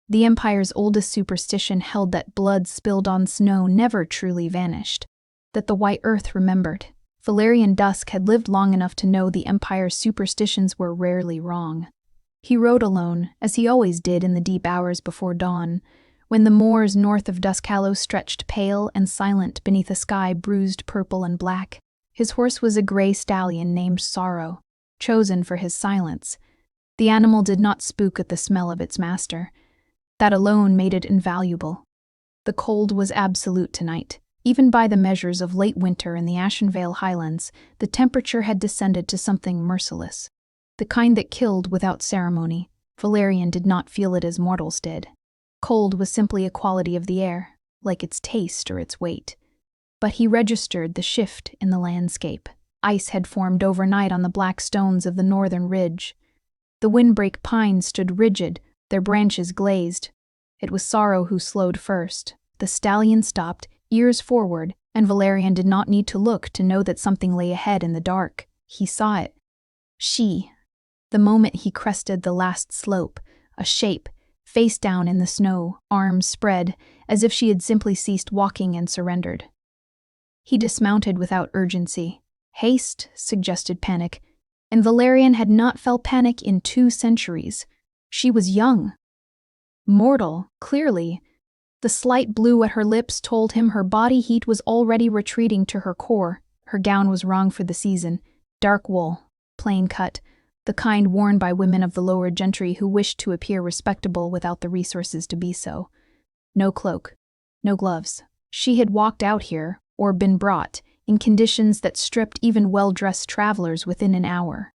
The Empire's oldest superstition held that blood spilled on snow never truly vanished, that the white earth remembered. Valerian Dusk had lived long enough to know the Empire's superstitions were rarely wrong. He rode alone, as he always did in the deep hours before dawn, when the moors north of Duskhallow stretched pale and silent beneath a sky bruised purple and black. His horse was a gray stallion named Sorrow, chosen for his silence. The animal did not spook at the smell of its master. That alone made it invaluable. The cold was absolute tonight. Even by the measures of late winter in the Ashenvale Highlands, the temperature had descended to something merciless. The kind that killed without ceremony. Valerian did not feel it as mortals did. Cold was simply a quality of the air, like its taste or its weight. But he registered the shift in the landscape. Ice had formed overnight on the black stones of the northern ridge. The windbreak pines stood rigid, their branches glazed. It was Sorrow who slowed first. The stallion stopped, ears forward, and Valerian did not need to look to know that something lay ahead in the dark. He saw it. She. The moment he crested the last slope, a shape, face down in the snow, arms spread, as if she had simply ceased walking and surrendered. He dismounted without urgency. Haste suggested panic, and Valerian had not felt panic in 2 centuries. She was young. Mortal, clearly. The slight blue at her lips told him her body heat was already retreating to her core. Her gown was wrong for the season. Dark wool, plain cut, the kind worn by women of the lower gentry who wished to appear respectable without the resources to be so. No cloak, no gloves. She had walked out here, or been brought, in conditions that stripped even well-dressed travelers within an hour.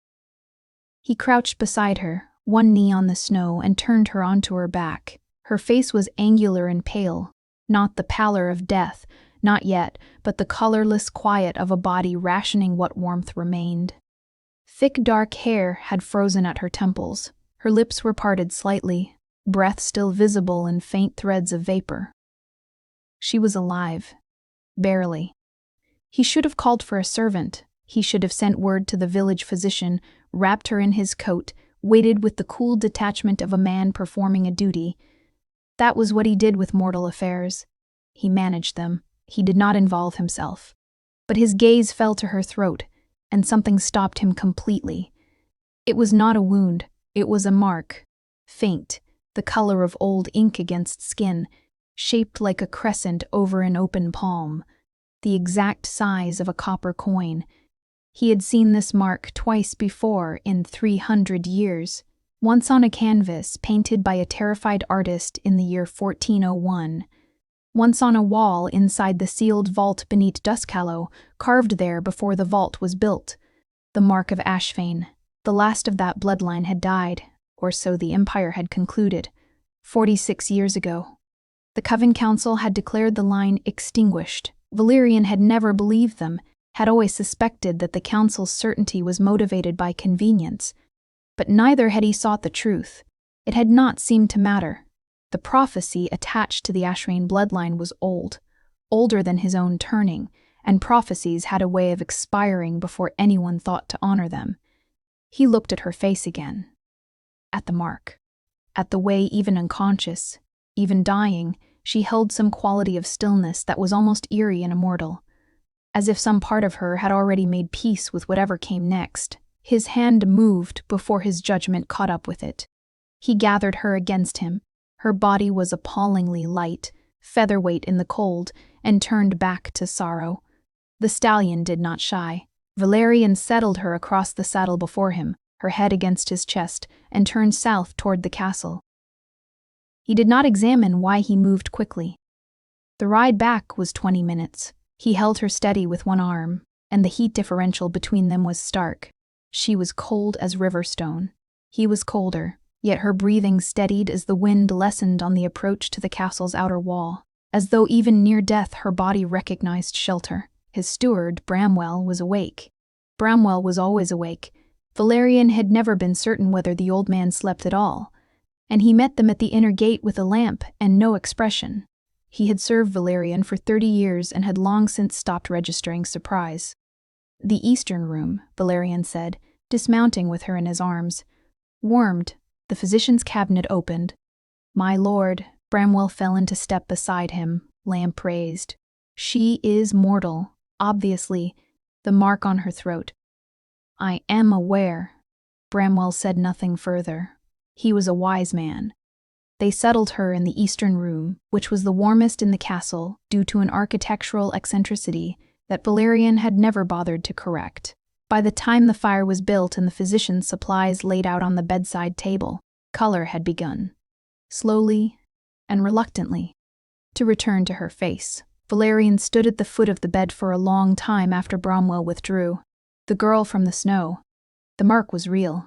He crouched beside her, one knee on the snow, and turned her onto her back. Her face was angular and pale, not the pallor of death, not yet, but the colorless quiet of a body rationing what warmth remained. Thick dark hair had frozen at her temples. Her lips were parted slightly, breath still visible in faint threads of vapor. She was alive. Barely. He should have called for a servant. He should have sent word to the village physician, wrapped her in his coat, waited with the cool detachment of a man performing a duty. That was what he did with mortal affairs. He managed them. He did not involve himself. But his gaze fell to her throat, and something stopped him completely. It was not a wound. It was a mark. Faint, the color of old ink against skin, shaped like a crescent over an open palm. The exact size of a copper coin. He had seen this mark twice before in 300 years. Once on a canvas painted by a terrified artist in the year 1401. Once on a wall inside the sealed vault beneath Duskhallow, carved there before the vault was built. The mark of Ashfane. The last of that bloodline had died, or so the Empire had concluded, 46 years ago. The Coven Council had declared the line extinguished. Valerian had never believed them, had always suspected that the Council's certainty was motivated by convenience. But neither had he sought the truth. It had not seemed to matter. The prophecy attached to the Ashfane bloodline was old, older than his own turning, and prophecies had a way of expiring before anyone thought to honor them. He looked at her face again. At the mark. At the way, even unconscious, even dying, she held some quality of stillness that was almost eerie and immortal, as if some part of her had already made peace with whatever came next. His hand moved before his judgment caught up with it. He gathered her against him. Her body was appallingly light, featherweight in the cold, and turned back to Sorrow. The stallion did not shy. Valerian settled her across the saddle before him, her head against his chest, and turned south toward the castle. He did not examine why he moved quickly. The ride back was 20 minutes. He held her steady with one arm, and the heat differential between them was stark. She was cold as river stone. He was colder, yet her breathing steadied as the wind lessened on the approach to the castle's outer wall, as though even near death her body recognized shelter. His steward, Bramwell, was awake. Bramwell was always awake. Valerian had never been certain whether the old man slept at all, and he met them at the inner gate with a lamp and no expression. He had served Valerian for 30 years and had long since stopped registering surprise. "The eastern room," Valerian said, dismounting with her in his arms. Warmed, the physician's cabinet opened. My lord, Bramwell fell into step beside him, lamp raised. She is mortal, obviously, the mark on her throat. I am aware. Bramwell said nothing further. He was a wise man. They settled her in the eastern room, which was the warmest in the castle due to an architectural eccentricity that Valerian had never bothered to correct. By the time the fire was built and the physician's supplies laid out on the bedside table, color had begun, slowly and reluctantly, to return to her face. Valerian stood at the foot of the bed for a long time after Bramwell withdrew. The girl from the snow. The mark was real.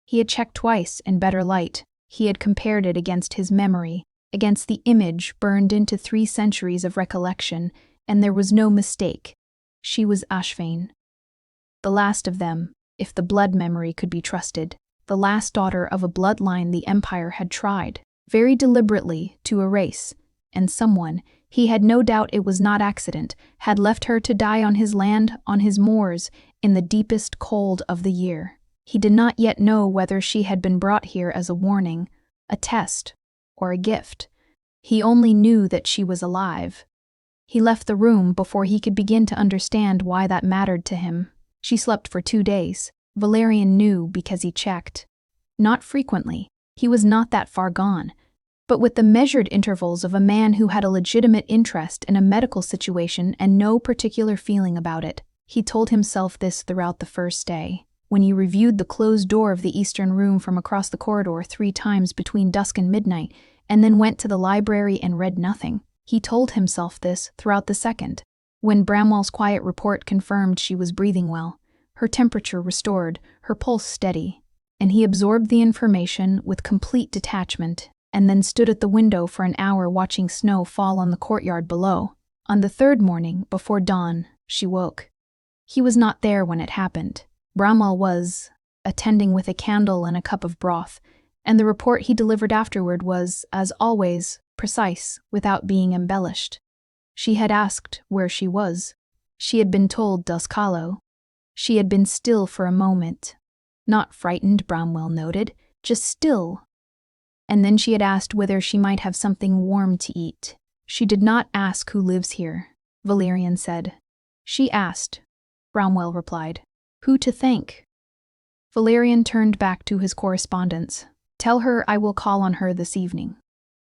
He had checked twice in better light. He had compared it against his memory, against the image burned into 3 centuries of recollection, and there was no mistake. She was Ashvane. The last of them, if the blood memory could be trusted, the last daughter of a bloodline the Empire had tried, very deliberately, to erase, and someone, he had no doubt it was not accident, had left her to die on his land, on his moors, in the deepest cold of the year. He did not yet know whether she had been brought here as a warning, a test, or a gift. He only knew that she was alive. He left the room before he could begin to understand why that mattered to him. She slept for 2 days. Valerian knew because he checked. Not frequently. He was not that far gone. But with the measured intervals of a man who had a legitimate interest in a medical situation and no particular feeling about it. He told himself this throughout the first day. When he reviewed the closed door of the eastern room from across the corridor 3 times between dusk and midnight, and then went to the library and read nothing, he told himself this throughout the second. When Bramwell's quiet report confirmed she was breathing well, her temperature restored, her pulse steady, and he absorbed the information with complete detachment, and then stood at the window for an hour watching snow fall on the courtyard below. On the 3rd morning, before dawn, she woke. He was not there when it happened. Bramwell was, attending with a candle and a cup of broth, and the report he delivered afterward was, as always, precise, without being embellished. She had asked where she was. She had been told Duscalo. She had been still for a moment. Not frightened, Bramwell noted, just still. And then she had asked whether she might have something warm to eat. She did not ask who lives here, Valerian said. She asked, Bramwell replied. Who to thank? Valerian turned back to his correspondence. Tell her I will call on her this evening.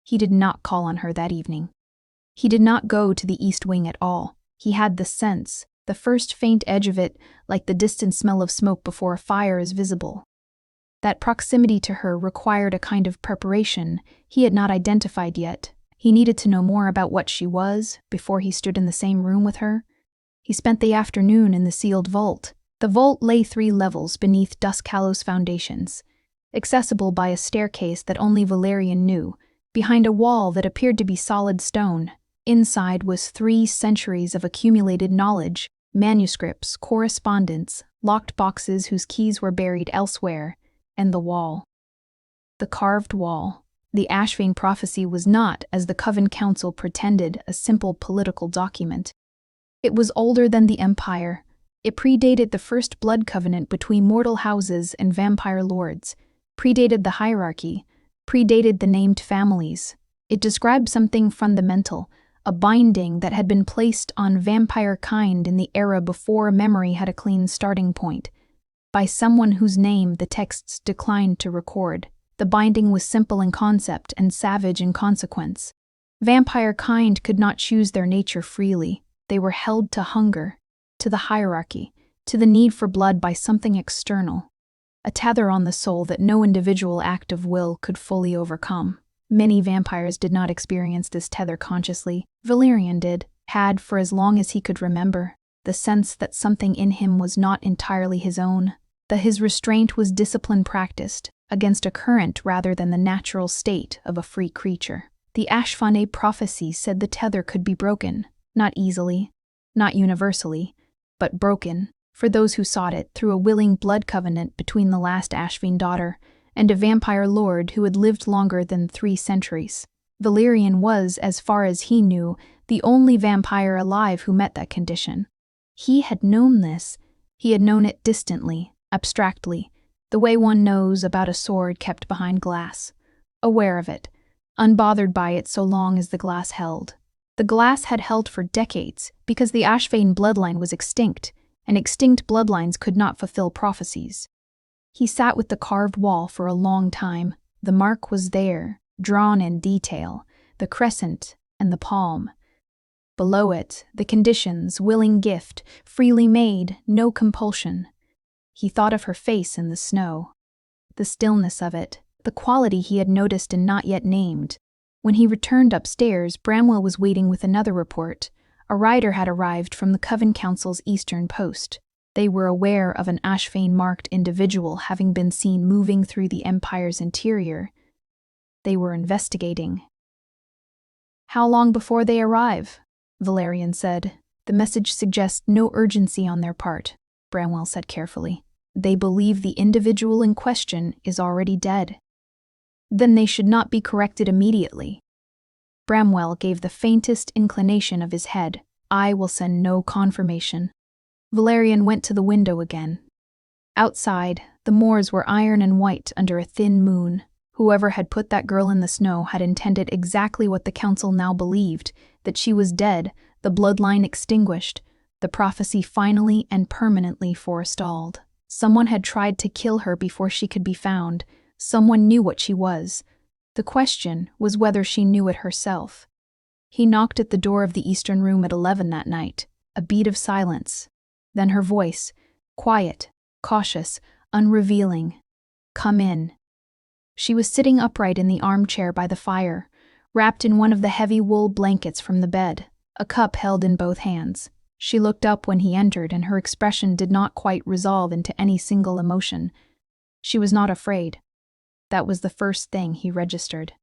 He did not call on her that evening. He did not go to the east wing at all. He had the sense, the first faint edge of it, like the distant smell of smoke before a fire is visible. That proximity to her required a kind of preparation he had not identified yet. He needed to know more about what she was before he stood in the same room with her. He spent the afternoon in the sealed vault. The vault lay 3 levels beneath Duscalo's foundations, accessible by a staircase that only Valerian knew, behind a wall that appeared to be solid stone. Inside was 3 centuries of accumulated knowledge, manuscripts, correspondence, locked boxes whose keys were buried elsewhere, and the wall. The carved wall. The Ashvane prophecy was not, as the Coven Council pretended, a simple political document. It was older than the Empire. It predated the first blood covenant between mortal houses and vampire lords, predated the hierarchy, predated the named families. It described something fundamental, a binding that had been placed on vampire kind in the era before memory had a clean starting point, by someone whose name the texts declined to record. The binding was simple in concept and savage in consequence. Vampire kind could not choose their nature freely. They were held to hunger, to the hierarchy, to the need for blood by something external, a tether on the soul that no individual act of will could fully overcome. Many vampires did not experience this tether consciously. Valerian had, for as long as he could remember, the sense that something in him was not entirely his own, that his restraint was discipline practiced against a current rather than the natural state of a free creature. The Ashvane prophecy said the tether could be broken, not easily, not universally, but broken, for those who sought it, through a willing blood covenant between the last Ashvane daughter and a vampire lord who had lived longer than 3 centuries. Valerian was, as far as he knew, the only vampire alive who met that condition. He had known this. He had known it distantly, abstractly, the way one knows about a sword kept behind glass. Aware of it, unbothered by it so long as the glass held. The glass had held for decades because the Ashvane bloodline was extinct, and extinct bloodlines could not fulfill prophecies. He sat with the carved wall for a long time. The mark was there, drawn in detail, the crescent and the palm. Below it, the conditions, willing gift, freely made, no compulsion. He thought of her face in the snow, the stillness of it, the quality he had noticed and not yet named. When he returned upstairs, Bramwell was waiting with another report. A rider had arrived from the Coven Council's eastern post. They were aware of an Ashvane-marked individual having been seen moving through the Empire's interior. They were investigating. "How long before they arrive?" Valerian said. "The message suggests no urgency on their part," Bramwell said carefully. "They believe the individual in question is already dead." "Then they should not be corrected immediately." Bramwell gave the faintest inclination of his head. "I will send no confirmation." Valerian went to the window again. Outside, the moors were iron and white under a thin moon. Whoever had put that girl in the snow had intended exactly what the council now believed, that she was dead, the bloodline extinguished, the prophecy finally and permanently forestalled. Someone had tried to kill her before she could be found. Someone knew what she was. The question was whether she knew it herself. He knocked at the door of the eastern room at 11 that night. A beat of silence. Then her voice, quiet, cautious, unrevealing. "Come in." She was sitting upright in the armchair by the fire, wrapped in one of the heavy wool blankets from the bed, a cup held in both hands. She looked up when he entered, and her expression did not quite resolve into any single emotion. She was not afraid. That was the first thing he registered.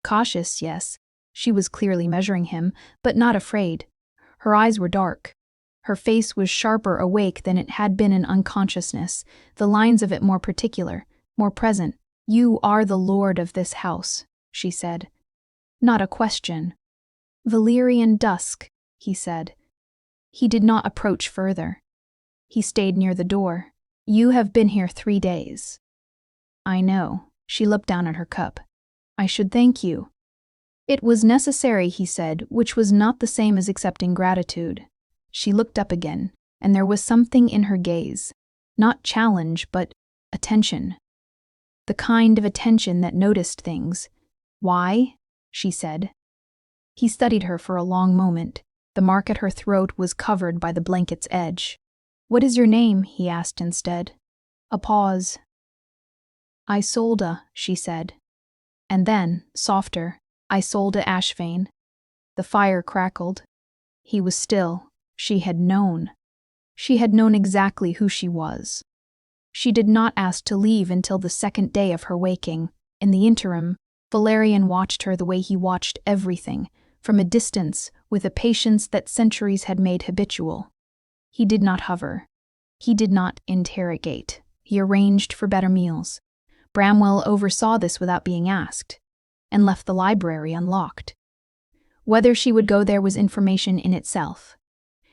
Cautious, yes. She was clearly measuring him, but not afraid. Her eyes were dark. Her face was sharper awake than it had been in unconsciousness, the lines of it more particular, more present. "You are the lord of this house," she said. Not a question. "Valerian Dusk," he said. He did not approach further. He stayed near the door. "You have been here 3 days." "I know." She looked down at her cup. "I should thank you." "It was necessary," he said, which was not the same as accepting gratitude. She looked up again, and there was something in her gaze. Not challenge, but attention. The kind of attention that noticed things. "Why?" she said. He studied her for a long moment. The mark at her throat was covered by the blanket's edge. "What is your name?" he asked instead. A pause. "Isolde," she said. And then, softer, "Isolde Ashvane." The fire crackled. He was still. She had known. She had known exactly who she was. She did not ask to leave until the second day of her waking. In the interim, Valerian watched her the way he watched everything, from a distance, with a patience that centuries had made habitual. He did not hover. He did not interrogate. He arranged for better meals. Bramwell oversaw this without being asked, and left the library unlocked. Whether she would go there was information in itself.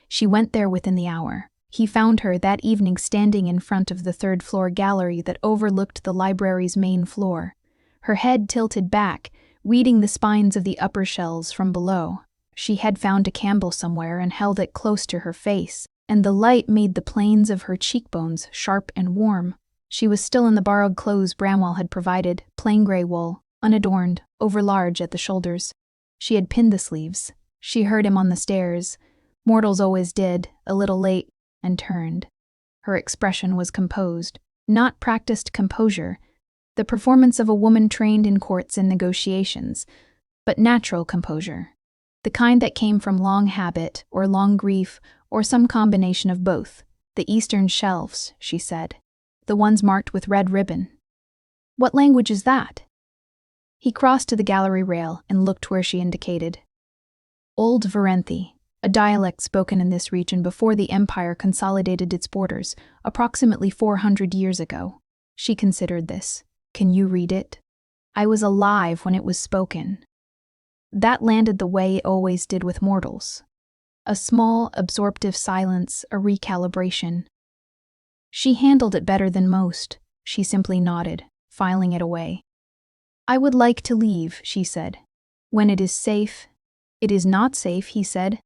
She went there within the hour. He found her that evening standing in front of the third-floor gallery that overlooked the library's main floor, her head tilted back, reading the spines of the upper shelves from below. She had found a candle somewhere and held it close to her face, and the light made the planes of her cheekbones sharp and warm. She was still in the borrowed clothes Bramwell had provided, plain gray wool, unadorned, overlarge at the shoulders. She had pinned the sleeves. She heard him on the stairs. Mortals always did, a little late, and turned. Her expression was composed, not practiced composure, the performance of a woman trained in courts and negotiations, but natural composure, the kind that came from long habit or long grief or some combination of both. "The eastern shelves," she said, "the ones marked with red ribbon." "What language is that?" He crossed to the gallery rail and looked where she indicated. "Old Varenthi, a dialect spoken in this region before the Empire consolidated its borders, approximately 400 years ago." She considered this. "Can you read it?" "I was alive when it was spoken." That landed the way it always did with mortals. A small, absorptive silence, a recalibration. She handled it better than most. She simply nodded, filing it away. "I would like to leave," she said. When it is safe. It is not safe, he said.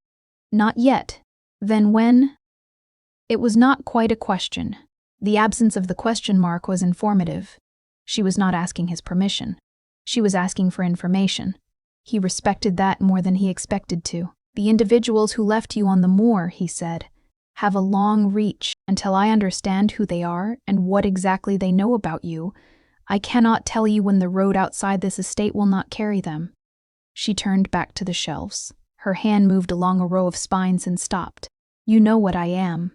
Not yet. Then when? It was not quite a question. The absence of the question mark was informative. She was not asking his permission. She was asking for information. He respected that more than he expected to. The individuals who left you on the moor, he said, have a long reach. Until I understand who they are and what exactly they know about you, I cannot tell you when the road outside this estate will not carry them. She turned back to the shelves. Her hand moved along a row of spines and stopped. You know what I am.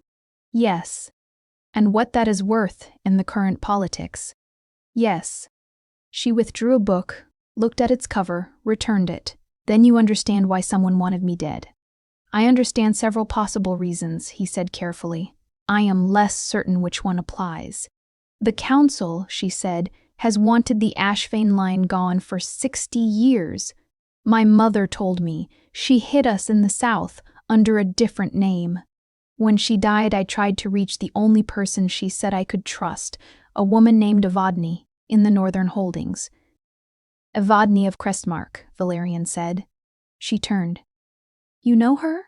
Yes. And what that is worth in the current politics. Yes. She withdrew a book, looked at its cover, returned it. Then you understand why someone wanted me dead. I understand several possible reasons, he said carefully. I am less certain which one applies. The council, she said, has wanted the Ashvane line gone for 60 years. My mother told me she hid us in the south under a different name. When she died, I tried to reach the only person she said I could trust, a woman named Evadne, in the Northern Holdings. Evadne of Crestmark, Valerian said. She turned. You know her?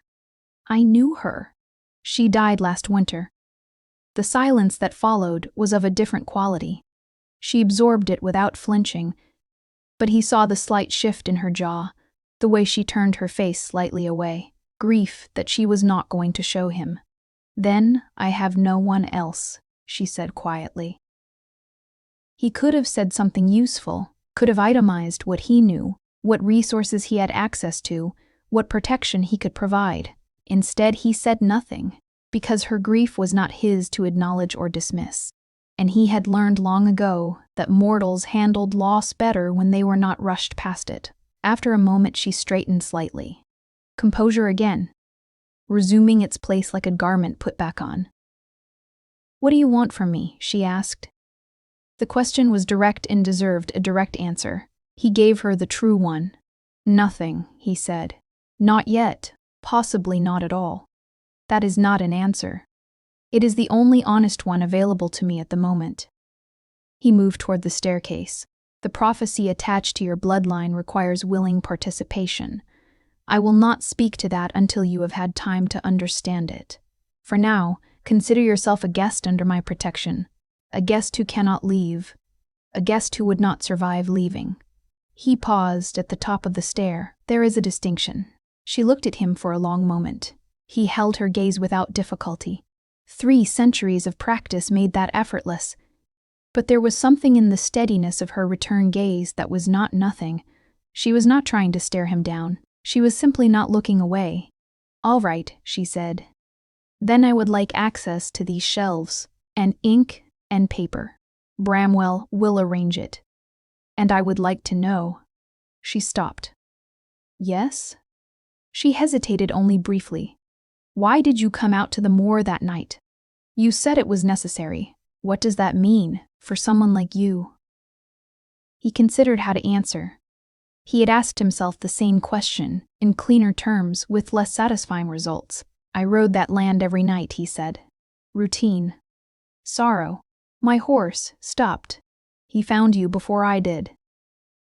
I knew her. She died last winter. The silence that followed was of a different quality. She absorbed it without flinching, but he saw the slight shift in her jaw, the way she turned her face slightly away, grief that she was not going to show him. Then I have no one else, she said quietly. He could have said something useful, could have itemized what he knew, what resources he had access to, what protection he could provide. Instead, he said nothing, because her grief was not his to acknowledge or dismiss. And he had learned long ago that mortals handled loss better when they were not rushed past it. After a moment, she straightened slightly. Composure again, resuming its place like a garment put back on. What do you want from me? She asked. The question was direct and deserved a direct answer. He gave her the true one. Nothing, he said. Not yet, possibly not at all. That is not an answer. It is the only honest one available to me at the moment. He moved toward the staircase. The prophecy attached to your bloodline requires willing participation. I will not speak to that until you have had time to understand it. For now, consider yourself a guest under my protection, a guest who cannot leave, a guest who would not survive leaving. He paused at the top of the stair. There is a distinction. She looked at him for a long moment. He held her gaze without difficulty. 3 centuries of practice made that effortless. But there was something in the steadiness of her return gaze that was not nothing. She was not trying to stare him down. She was simply not looking away. All right, she said. Then I would like access to these shelves, and ink and paper. Bramwell will arrange it. And I would like to know. She stopped. Yes? She hesitated only briefly. Why did you come out to the moor that night? You said it was necessary. What does that mean, for someone like you? He considered how to answer. He had asked himself the same question, in cleaner terms, with less satisfying results. I rode that land every night, he said. Routine. Sorrow. My horse stopped. He found you before I did.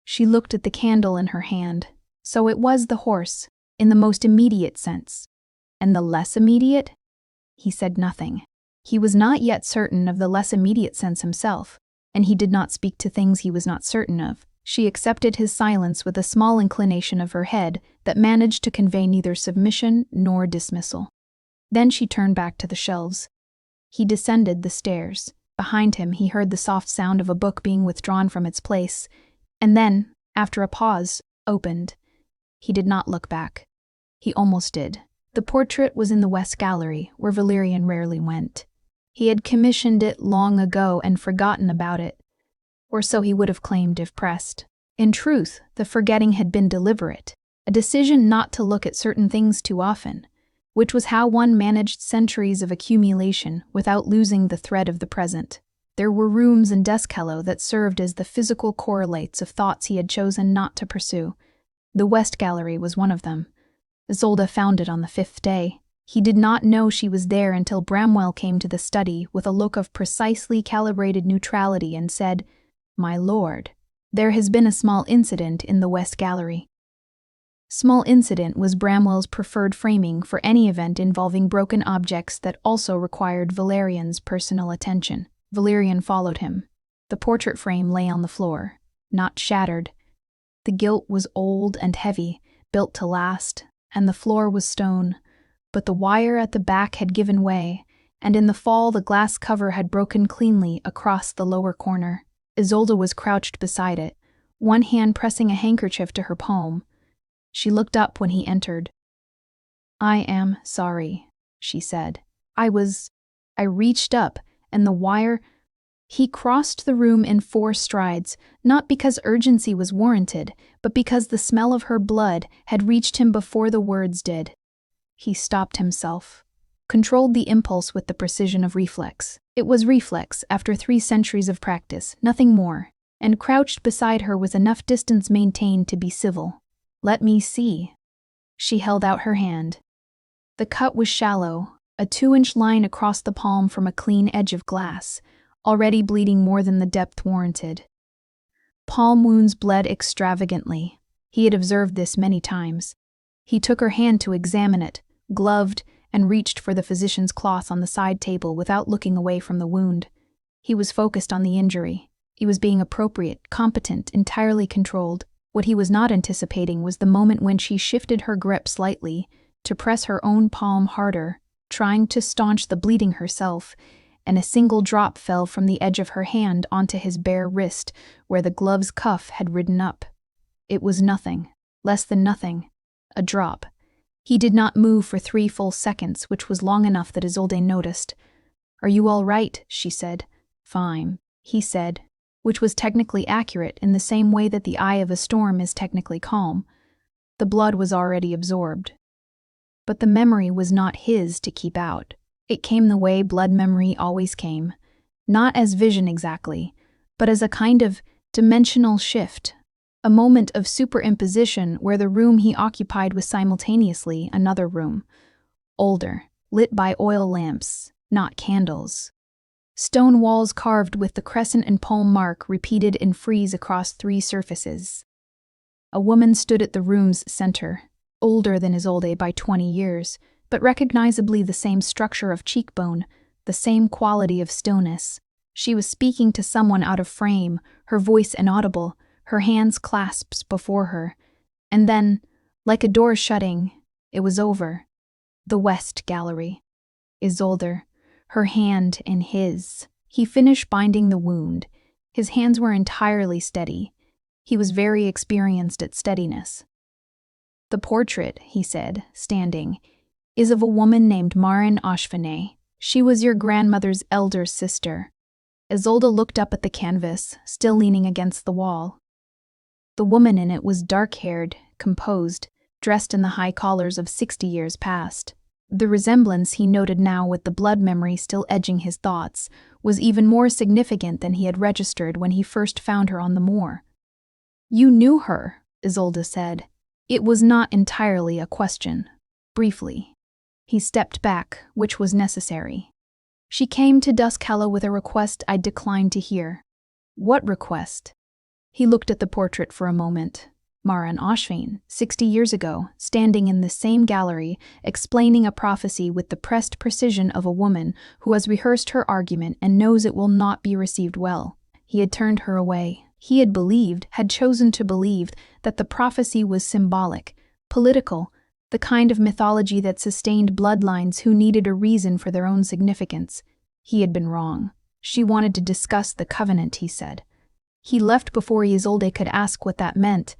She looked at the candle in her hand. So it was the horse, in the most immediate sense. And the less immediate? He said nothing. He was not yet certain of the less immediate sense himself, and he did not speak to things he was not certain of. She accepted his silence with a small inclination of her head that managed to convey neither submission nor dismissal. Then she turned back to the shelves. He descended the stairs. Behind him, he heard the soft sound of a book being withdrawn from its place, and then, after a pause, opened. He did not look back. He almost did. The portrait was in the West Gallery, where Valerian rarely went. He had commissioned it long ago and forgotten about it, or so he would have claimed if pressed. In truth, the forgetting had been deliberate, a decision not to look at certain things too often, which was how one managed centuries of accumulation without losing the thread of the present. There were rooms in Deskhello that served as the physical correlates of thoughts he had chosen not to pursue. The West Gallery was one of them. Isolde found it on the 5th day. He did not know she was there until Bramwell came to the study with a look of precisely calibrated neutrality and said, "My lord, there has been a small incident in the West Gallery." Small incident was Bramwell's preferred framing for any event involving broken objects that also required Valerian's personal attention. Valerian followed him. The portrait frame lay on the floor, not shattered. The gilt was old and heavy, built to last, and the floor was stone. But the wire at the back had given way, and in the fall the glass cover had broken cleanly across the lower corner. Isolde was crouched beside it, one hand pressing a handkerchief to her palm. She looked up when he entered. "I am sorry," she said. I reached up, and the wire... He crossed the room in 4 strides, not because urgency was warranted, but because the smell of her blood had reached him before the words did. He stopped himself, controlled the impulse with the precision of reflex. It was reflex, after 3 centuries of practice, nothing more, and crouched beside her with enough distance maintained to be civil. "Let me see." She held out her hand. The cut was shallow, a 2-inch line across the palm from a clean edge of glass, already bleeding more than the depth warranted. Palm wounds bled extravagantly. He had observed this many times. He took her hand to examine it, gloved, and reached for the physician's cloth on the side table without looking away from the wound. He was focused on the injury. He was being appropriate, competent, entirely controlled. What he was not anticipating was the moment when she shifted her grip slightly to press her own palm harder, trying to staunch the bleeding herself, and a single drop fell from the edge of her hand onto his bare wrist where the glove's cuff had ridden up. It was nothing, less than nothing, a drop. He did not move for 3 full seconds, which was long enough that Isolde noticed. "Are you all right?" she said. "Fine," he said, which was technically accurate in the same way that the eye of a storm is technically calm. The blood was already absorbed. But the memory was not his to keep out. It came the way blood memory always came, not as vision exactly, but as a kind of dimensional shift, a moment of superimposition where the room he occupied was simultaneously another room, older, lit by oil lamps, not candles. Stone walls carved with the crescent and palm mark repeated in frieze across 3 surfaces. A woman stood at the room's center, older than Isolde by 20 years, but recognizably the same structure of cheekbone, the same quality of stillness. She was speaking to someone out of frame, her voice inaudible, her hands clasped before her. And then, like a door shutting, it was over. The West Gallery. Isolde, her hand in his. He finished binding the wound. His hands were entirely steady. He was very experienced at steadiness. "The portrait," he said, standing, "is of a woman named Marin Ashvane. She was your grandmother's elder sister." Isolde looked up at the canvas, still leaning against the wall. The woman in it was dark-haired, composed, dressed in the high collars of 60 years past. The resemblance he noted now with the blood memory still edging his thoughts was even more significant than he had registered when he first found her on the moor. "You knew her," Isolde said. It was not entirely a question. Briefly. He stepped back, which was necessary. "She came to Duskhallow with a request I declined to hear." "What request?" He looked at the portrait for a moment. Marin Ashvane, 60 years ago, standing in the same gallery, explaining a prophecy with the pressed precision of a woman who has rehearsed her argument and knows it will not be received well. He had turned her away. He had chosen to believe, that the prophecy was symbolic, political, the kind of mythology that sustained bloodlines who needed a reason for their own significance. He had been wrong. She wanted to discuss the covenant, he said. He left before Isolde could ask what that meant.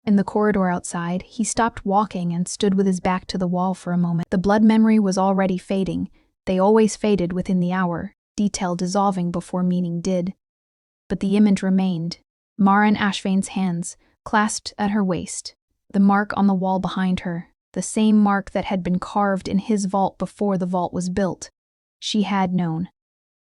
In the corridor outside, he stopped walking and stood with his back to the wall for a moment. The blood memory was already fading. They always faded within the hour, detail dissolving before meaning did. But the image remained. Marin Ashvane's hands, clasped at her waist. The mark on the wall behind her, the same mark that had been carved in his vault before the vault was built. She had known.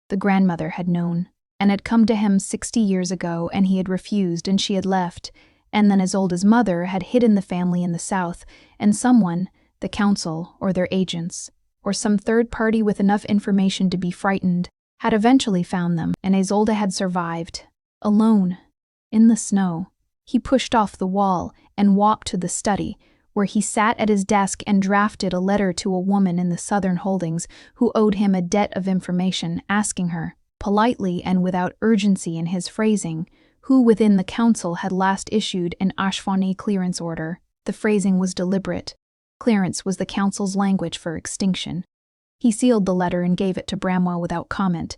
The grandmother had known, and had come to him 60 years ago, and he had refused, and she had left, and then Isolde's mother had hidden the family in the south, and someone, the council or their agents, or some third party with enough information to be frightened, had eventually found them, and Isolde had survived, alone, in the snow. He pushed off the wall and walked to the study, where he sat at his desk and drafted a letter to a woman in the Southern Holdings who owed him a debt of information, asking her, politely and without urgency in his phrasing, who within the council had last issued an Ashwani clearance order. The phrasing was deliberate. Clearance was the council's language for extinction. He sealed the letter and gave it to Bramwell without comment.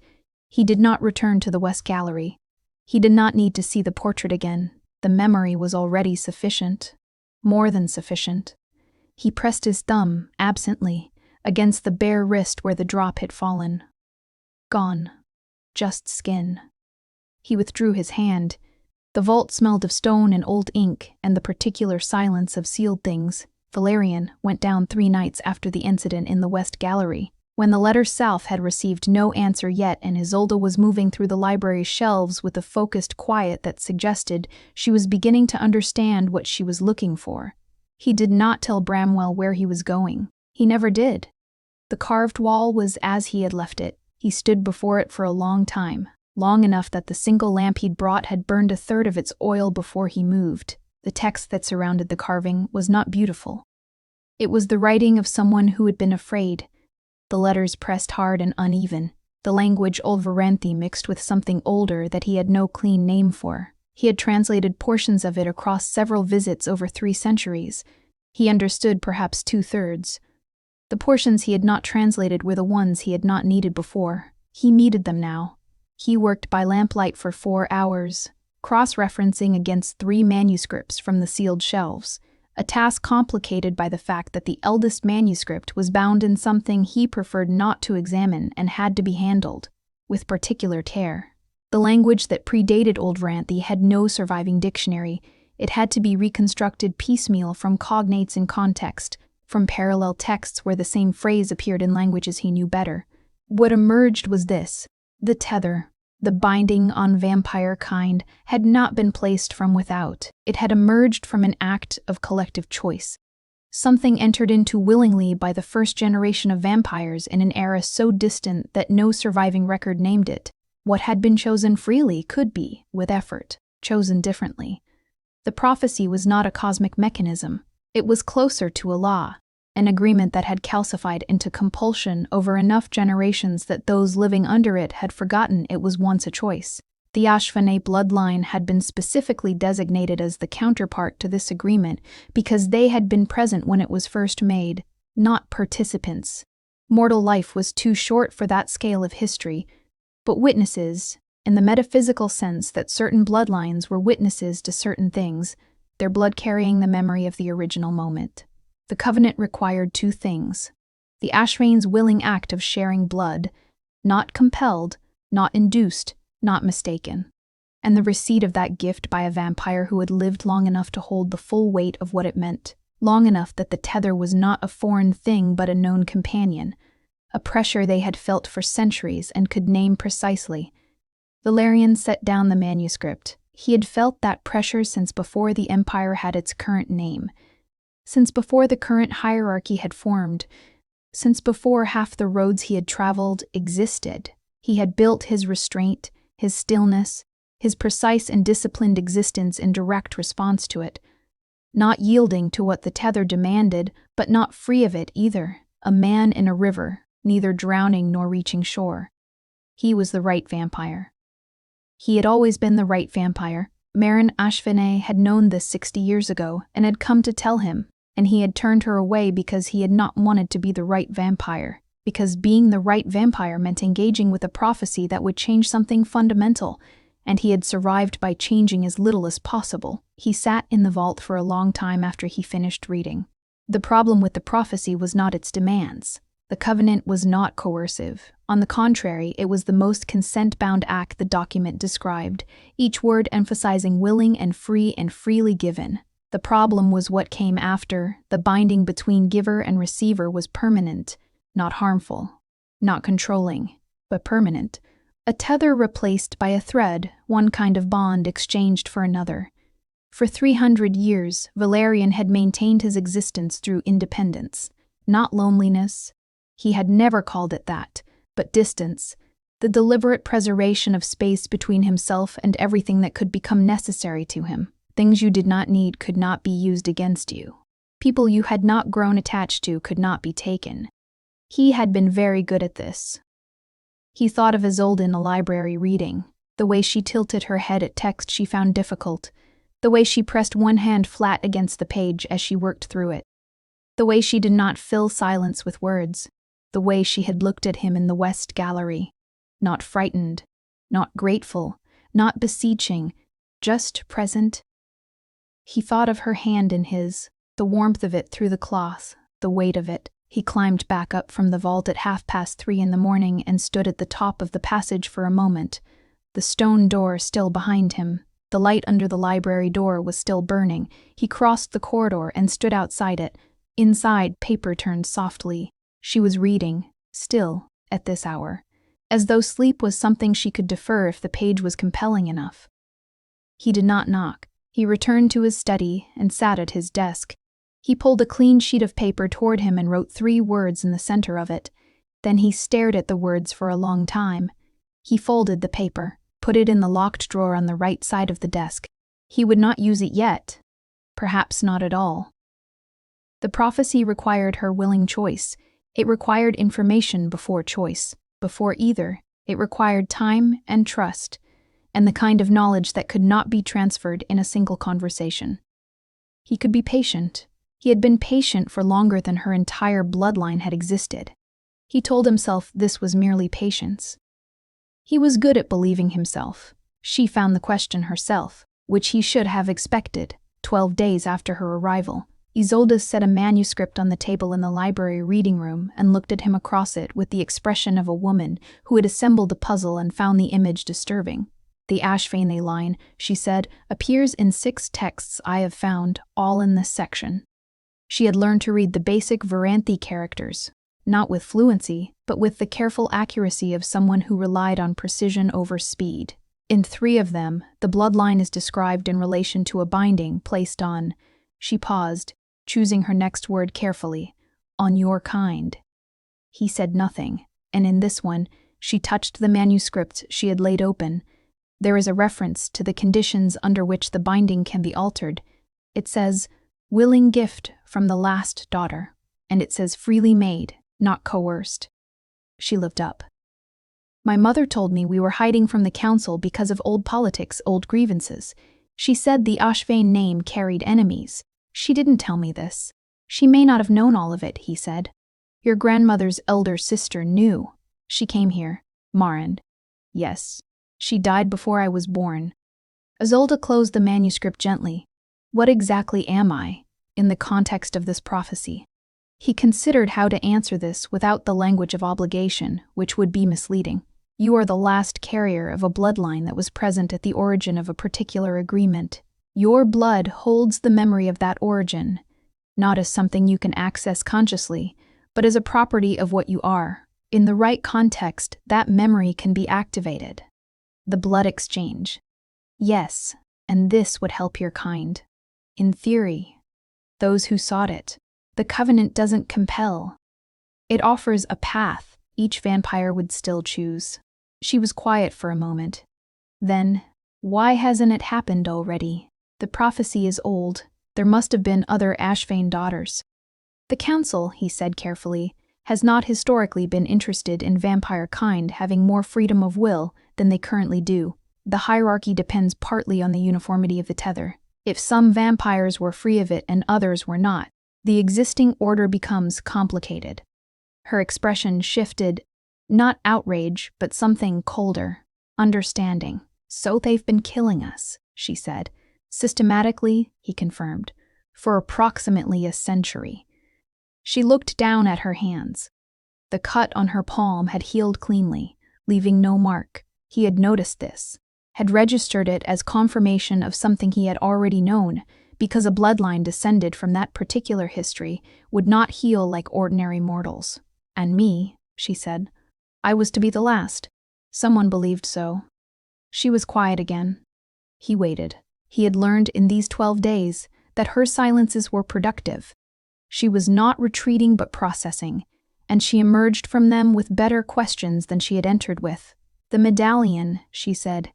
He did not return to the West Gallery. He did not need to see the portrait again. The memory was already sufficient. More than sufficient. He pressed his thumb, absently, against the bare wrist where the drop had fallen. Gone. Just skin. He withdrew his hand. The vault smelled of stone and old ink and the particular silence of sealed things. Valerian went down 3 nights after the incident in the West Gallery. When the letter South had received no answer yet and Isolde was moving through the library's shelves with a focused quiet that suggested she was beginning to understand what she was looking for. He did not tell Bramwell where he was going. He never did. The carved wall was as he had left it. He stood before it for a long time, long enough that the single lamp he'd brought had burned 1/3 of its oil before he moved. The text that surrounded the carving was not beautiful. It was the writing of someone who had been afraid. The letters pressed hard and uneven, the language Olveranthi mixed with something older that he had no clean name for. He had translated portions of it across several visits over 3 centuries. He understood perhaps 2/3. The portions he had not translated were the ones he had not needed before. He needed them now. He worked by lamplight for 4 hours, cross-referencing against 3 manuscripts from the sealed shelves, a task complicated by the fact that the eldest manuscript was bound in something he preferred not to examine and had to be handled with particular care. The language that predated Olveranthi had no surviving dictionary. It had to be reconstructed piecemeal from cognates in context, from parallel texts where the same phrase appeared in languages he knew better. What emerged was this: the tether, the binding on vampire kind, had not been placed from without. It had emerged from an act of collective choice. Something entered into willingly by the first generation of vampires in an era so distant that no surviving record named it. What had been chosen freely could be, with effort, chosen differently. The prophecy was not a cosmic mechanism. It was closer to a law, an agreement that had calcified into compulsion over enough generations that those living under it had forgotten it was once a choice. The Ashvane bloodline had been specifically designated as the counterpart to this agreement because they had been present when it was first made, not participants. Mortal life was too short for that scale of history, but witnesses, in the metaphysical sense that certain bloodlines were witnesses to certain things, their blood carrying the memory of the original moment. The covenant required 2 things: the Ashvane's willing act of sharing blood, not compelled, not induced, not mistaken, and the receipt of that gift by a vampire who had lived long enough to hold the full weight of what it meant, long enough that the tether was not a foreign thing but a known companion, a pressure they had felt for centuries and could name precisely. Valerian set down the manuscript. He had felt that pressure since before the Empire had its current name, since before the current hierarchy had formed, since before half the roads he had traveled existed. He had built his restraint, his stillness, his precise and disciplined existence in direct response to it, not yielding to what the tether demanded, but not free of it either, a man in a river, neither drowning nor reaching shore. He was the right vampire. He had always been the right vampire. Marin Ashvane had known this 60 years ago and had come to tell him, and he had turned her away because he had not wanted to be the right vampire, because being the right vampire meant engaging with a prophecy that would change something fundamental, and he had survived by changing as little as possible. He sat in the vault for a long time after he finished reading. The problem with the prophecy was not its demands. The covenant was not coercive. On the contrary, it was the most consent-bound act the document described, each word emphasizing willing and freely given. The problem was what came after. The binding between giver and receiver was permanent, not harmful, not controlling, but permanent. A tether replaced by a thread, one kind of bond exchanged for another. For 300 years, Valerian had maintained his existence through independence, not loneliness. He had never called it that, but distance, the deliberate preservation of space between himself and everything that could become necessary to him. Things you did not need could not be used against you. People you had not grown attached to could not be taken. He had been very good at this. He thought of Isolde in a library reading, the way she tilted her head at text she found difficult, the way she pressed one hand flat against the page as she worked through it, the way she did not fill silence with words, the way she had looked at him in the West Gallery, not frightened, not grateful, not beseeching, just present. He thought of her hand in his, the warmth of it through the cloth, the weight of it. He climbed back up from the vault at 3:30 in the morning and stood at the top of the passage for a moment, the stone door still behind him. The light under the library door was still burning. He crossed the corridor and stood outside it. Inside, paper turned softly. She was reading, still, at this hour, as though sleep was something she could defer if the page was compelling enough. He did not knock. He returned to his study and sat at his desk. He pulled a clean sheet of paper toward him and wrote 3 words in the center of it. Then he stared at the words for a long time. He folded the paper, put it in the locked drawer on the right side of the desk. He would not use it yet. Perhaps not at all. The prophecy required her willing choice. It required information before choice. Before either, it required time and trust, and the kind of knowledge that could not be transferred in a single conversation. He could be patient. He had been patient for longer than her entire bloodline had existed. He told himself this was merely patience. He was good at believing himself. She found the question herself, which he should have expected, 12 days after her arrival. Isolde set a manuscript on the table in the library reading room and looked at him across it with the expression of a woman who had assembled a puzzle and found the image disturbing. The Ashvane line, she said, appears in 6 texts I have found, all in this section. She had learned to read the basic Varanthi characters, not with fluency, but with the careful accuracy of someone who relied on precision over speed. In 3 of them, the bloodline is described in relation to a binding placed on, she paused, choosing her next word carefully, on your kind. He said nothing, and in this one, she touched the manuscript she had laid open. There is a reference to the conditions under which the binding can be altered. It says, willing gift from the last daughter, and it says freely made, not coerced. She looked up. My mother told me we were hiding from the council because of old politics, old grievances. She said the Ashvane name carried enemies. She didn't tell me this. She may not have known all of it, he said. Your grandmother's elder sister knew. She came here, Marand. Yes. She died before I was born. Isolde closed the manuscript gently. What exactly am I, in the context of this prophecy? He considered how to answer this without the language of obligation, which would be misleading. You are the last carrier of a bloodline that was present at the origin of a particular agreement. Your blood holds the memory of that origin, not as something you can access consciously, but as a property of what you are. In the right context, that memory can be activated. The blood exchange. Yes, and this would help your kind. In theory, those who sought it. The covenant doesn't compel. It offers a path each vampire would still choose. She was quiet for a moment. Then, why hasn't it happened already? The prophecy is old. There must have been other Ashvane daughters. The council, he said carefully, has not historically been interested in vampire kind having more freedom of will than they currently do. The hierarchy depends partly on the uniformity of the tether. If some vampires were free of it and others were not, the existing order becomes complicated. Her expression shifted, not outrage, but something colder, understanding. So they've been killing us, she said. Systematically, he confirmed, for approximately a century. She looked down at her hands. The cut on her palm had healed cleanly, leaving no mark. He had noticed this, had registered it as confirmation of something he had already known, because a bloodline descended from that particular history would not heal like ordinary mortals. And me, she said, I was to be the last. Someone believed so. She was quiet again. He waited. He had learned in these 12 days that her silences were productive. She was not retreating but processing, and she emerged from them with better questions than she had entered with. The medallion, she said.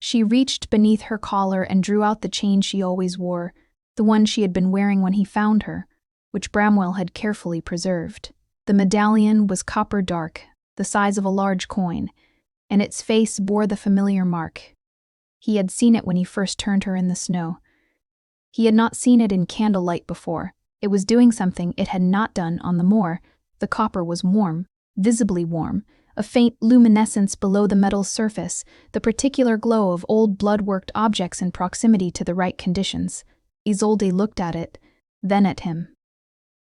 She reached beneath her collar and drew out the chain she always wore, the one she had been wearing when he found her. which Bramwell had carefully preserved. The medallion was copper dark, the size of a large coin, and its face bore the familiar mark. He had seen it when he first turned her in the snow. He had not seen it in candlelight before. It was doing something it had not done on the moor. The copper was warm, visibly warm, a faint luminescence below the metal's surface, the particular glow of old blood-worked objects in proximity to the right conditions. Isolde looked at it, then at him.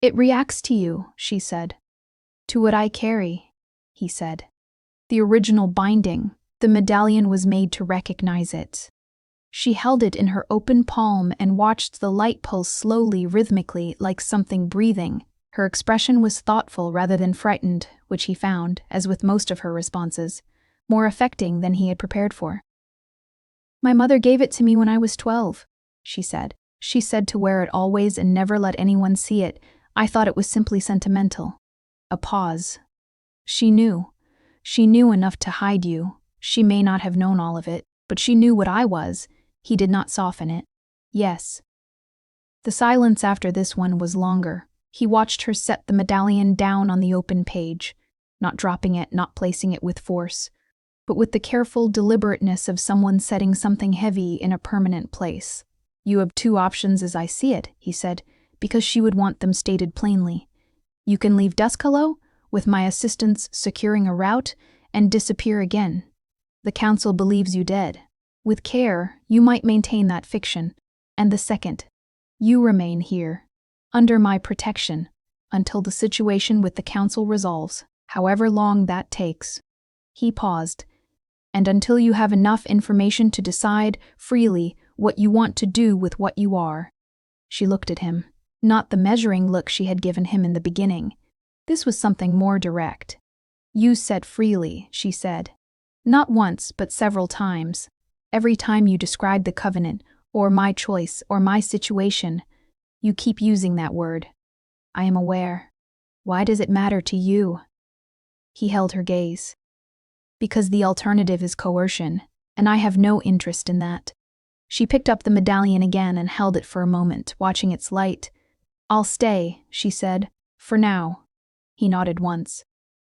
"It reacts to you," she said. "To what I carry," he said. "The original binding, the medallion was made to recognize it." She held it in her open palm and watched the light pulse slowly, rhythmically, like something breathing. Her expression was thoughtful rather than frightened, which he found, as with most of her responses, more affecting than he had prepared for. "My mother gave it to me when I was 12, she said. "She said to wear it always and never let anyone see it. I thought it was simply sentimental." A pause. "She knew. She knew enough to hide you. She may not have known all of it, but she knew what I was." He did not soften it. "Yes." The silence after this one was longer. He watched her set the medallion down on the open page, not dropping it, not placing it with force, but with the careful deliberateness of someone setting something heavy in a permanent place. "You have two options as I see it," he said, because she would want them stated plainly. "You can leave Duskhallow, with my assistance securing a route, and disappear again. The council believes you dead. With care, you might maintain that fiction. And the second, you remain here, under my protection, until the situation with the council resolves, however long that takes." He paused. "And until you have enough information to decide, freely, what you want to do with what you are." She looked at him, not the measuring look she had given him in the beginning. This was something more direct. "You said freely," she said. "Not once, but several times. Every time you describe the covenant, or my choice, or my situation, you keep using that word. I am aware. Why does it matter to you?" He held her gaze. "Because the alternative is coercion, and I have no interest in that." She picked up the medallion again and held it for a moment, watching its light. "I'll stay," she said, "for now." He nodded once.